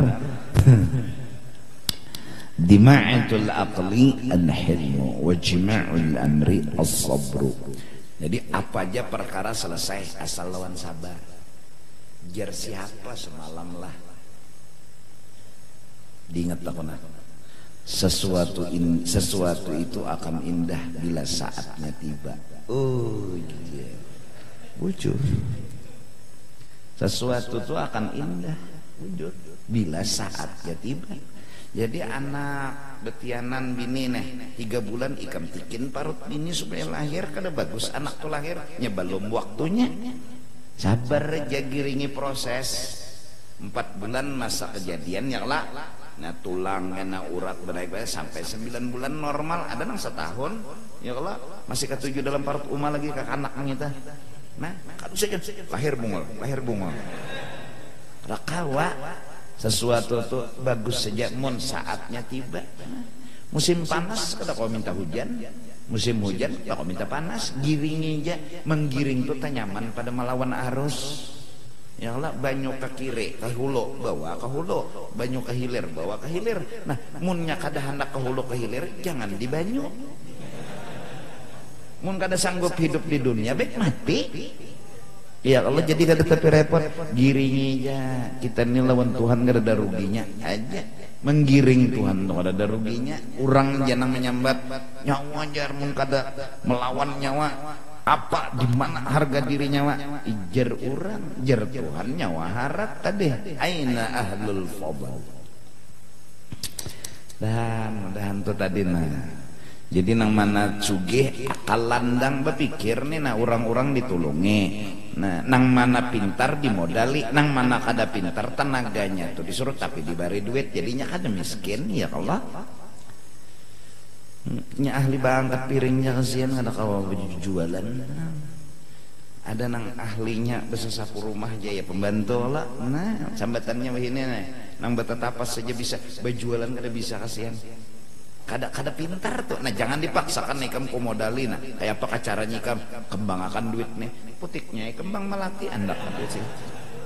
Dima'atul aqli al-hilmu wa jima'ul amri as-sabru. Jadi apa aja perkara selesai asal lawan sabar. Jar siapa semalam lah. Diingat aku nak. Sesuatu itu akan indah bila saatnya tiba. Oh iya. Wujud. Sesuatu itu akan indah wujud bila saatnya tiba. Jadi anak betianan bini nih 3 bulan ikam tikin parut bini supaya lahir, kada bagus anak tuh lahirnya belum waktunya. Sabar aja, giringi proses. 4 bulan masa kejadian ya lah. Nah tulang na urat benaik sampai 9 bulan normal, ada nang setahun ya Allah masih ketujuh dalam parut umah lagi ke anak kita. Nah kan saja lahir bungol rakawa. Sesuatu tuh bagus saja mun saatnya tiba. Musim panas kada kau minta hujan, musim hujan kada kau minta panas. Giringi aja, menggiring tuh nyaman pada melawan arus. Ya Allah, banyu ke kiri ke hulu bawa ke hulu, banyu ke hilir bawa ke hilir. Nah munnya kada hendak ke hulu ke hilir, jangan di banyu. Mun kada sanggup hidup di dunia baik mati. Ya Allah, jadi kada tapi repot. Giringi aja, kita ini lawan Tuhan kada ada ruginya aja. Menggiring Tuhan tuh kada ada ruginya. Orang jangan menyambat nyawa jar mun kada melawan nyawa. Apa di mana harga diri nyawa? Ijar orang, jar Tuhan nyawa harat tadi. Aina ahlul fadl. Dan tuh tadi nah. Jadi nang mana sugih akal landang berpikir nih, nah orang-orang ditulungi. Nah nang mana pintar dimodali, nang mana kada pintar tenaganya tuh disuruh tapi diberi duit, jadinya kada miskin ya Allah. Nya ahli bangkat piringnya kasihan kada kawa jualan. Ada nang ahlinya besesapu rumah aja ya pembantu lah. Nah sambatannya begini nih, nang betatapas saja bisa berjualan kada bisa kasihan. Kada pintar tuh. Nah jangan dipaksakan nih kamu komodali. Nah kayak apa caranya kamu kembangkan duit nih putiknya kembang melati anda sih.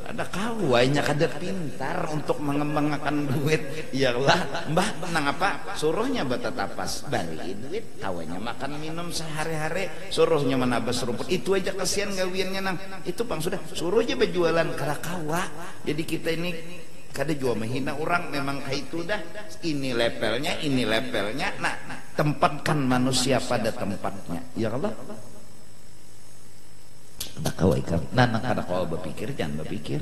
Ada kawainya kada pintar untuk mengembangkan duit. Ya Allah mbah nang apa suruhnya betatapas balik duit, kawainya makan minum sehari-hari, suruhnya menabas rumput. Itu aja kasihan gawiannya nang itu bang sudah suruh aja berjualan kada kawa. Jadi kita ini kada jua menghina orang, memang itu dah ini levelnya. Nah tempatkan manusia pada tempatnya ya Allah. Kada kau ikan nah kada kau berpikir, jangan berpikir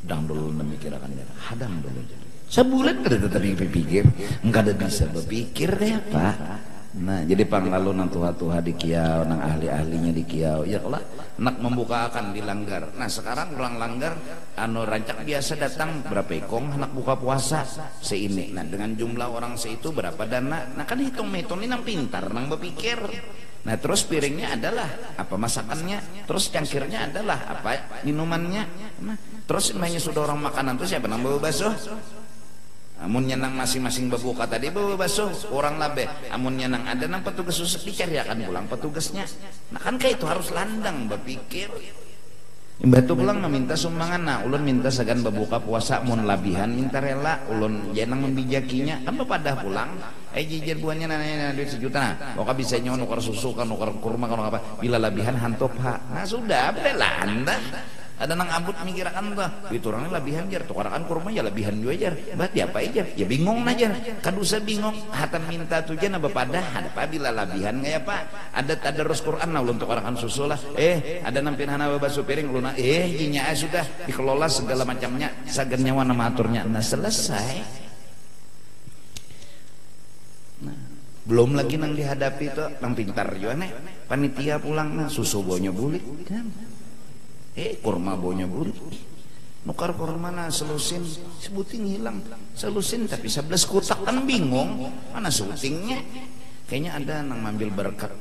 dang dulu memikirkan hadang dulu Sebulan kada tetap berpikir, enggak ada bisa berpikir deh Pak. Nah jadi panglalu nang tuha-tuha di kiau, nang ahli-ahlinya di kiau, ya lah nak membuka akan dilanggar. Nah sekarang ulang langgar, anu rancak biasa datang berapa ekong anak buka puasa seini. Nah dengan jumlah orang seitu berapa dana? Nah kan hitung-hitung ini nang pintar, nang berpikir. Nah terus piringnya adalah apa masakannya, terus cangkirnya adalah apa minumannya. Nah, terus mainnya sudah orang makanan tuh siapa nang bawa bakso? Amun nyenang masing-masing berbuka tadi bawa bakso orang labe. Amun nyenang ada nang petugas susuk dicari akan pulang petugasnya. Nah kan kayak itu harus landang berpikir. Batu pulang meminta sumbangan. Nah ulun minta segan berbuka puasa mun labihan minta rela ulun jenang membijakinya kan bepadah pulang. Jijir buahnya nanya duit 1 juta. Nah pokoknya bisa nyon nukar susu kan nukar kurma kan apa. Bila labihan hantop ha. Nah sudah boleh landang. Ada nang abut mikirakan tuh itu orangnya lebihan jar tukarakan kurma ya lebihan juga jar berarti apa aja ya bingung aja kadusa bingung hatan minta tujuan apa pada ada apa bila lebihan nggak ya pak ada ros Quran nah ulun tukarakan susu lah ada nampin hana basu piring ulun inya sudah dikelola segala macamnya sagan nyawa nama aturnya nah selesai. Nah belum lagi nang dihadapi tuh nang pintar juga nih panitia pulang nah susu bonya bulik kan kurma bonya bulik nukar kurma na selusin sebuting hilang selusin tapi 11 kotak kan bingung mana syutingnya kayaknya ada nang ngambil berkat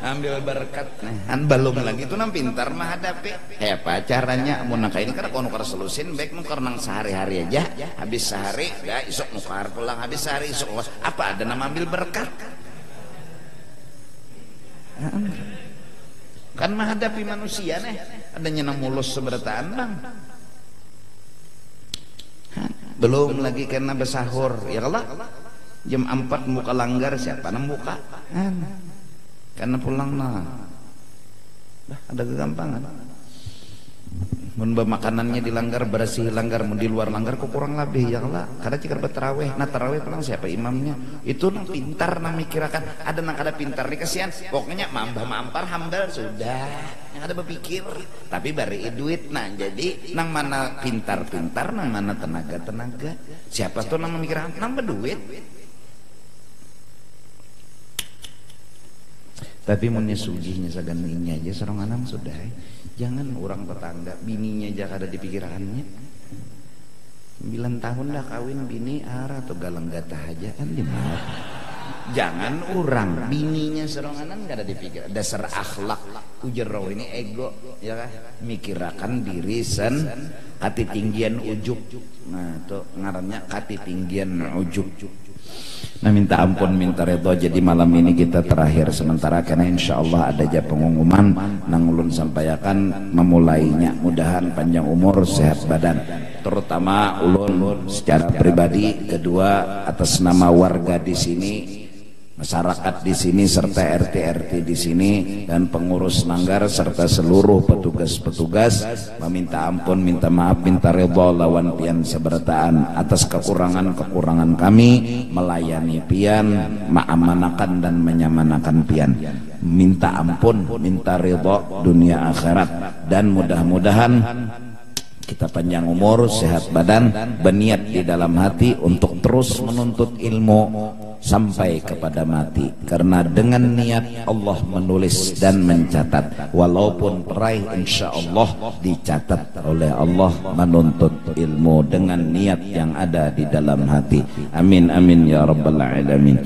ambil berkat kan belum lagi itu nang pintar mah hadapi apa caranya mau nang ini karena kalau nukar selusin baik nukar nang sehari-hari aja habis sehari ya isok nukar pulang habis sehari isok apa ada nang ambil berkat kan menghadapi manusia nih adanya nang mulus seberataan bang belum lagi karena besahur ya kalau jam 4 muka langgar siapa nang buka karena pulang nah ada kegampangan mun makanannya dilanggar bersih langgar mun di luar langgar kok kurang lebih ya Allah kada cikar betraweh nah taraweh pulang siapa imamnya itu nang pintar nang mikirakan ada nang kada pintar dikasihan pokoknya mambah mampar hambal sudah yang ada berpikir tapi bari duit nah jadi nang mana pintar-pintar nang mana tenaga-tenaga siapa tuh nang memikirkan nang berduit tapi munnya sugihnya saganinya aja sarong anam sudah jangan orang tetangga bininya aja ada di pikirannya 9 tahun dah kawin bini arah atau galang gatah aja kan dimana jangan orang bininya seronganan gak ada di pikiran dasar akhlak ujero ini ego ya kan mikirakan diri sen katitinggian ujuk nah tuh ngarannya katitinggian ujuk. Nah minta ampun minta redha jadi malam ini kita terakhir sementara karena insya Allah ada aja pengumuman nang ulun sampaikan memulainya mudahan panjang umur sehat badan terutama ulun secara pribadi kedua atas nama warga di sini masyarakat di sini serta RT di sini dan pengurus Nanggar serta seluruh petugas-petugas meminta ampun, minta maaf, minta redha lawan pian seberataan atas kekurangan-kekurangan kami melayani pian, mengamanakan dan menyamanakan pian. Minta ampun, minta redha dunia akhirat dan mudah-mudahan kita panjang umur, sehat badan, berniat di dalam hati untuk terus menuntut ilmu sampai kepada mati karena dengan niat Allah menulis dan mencatat walaupun peraih insya Allah dicatat oleh Allah menuntut ilmu dengan niat yang ada di dalam hati amin amin ya rabbal alamin.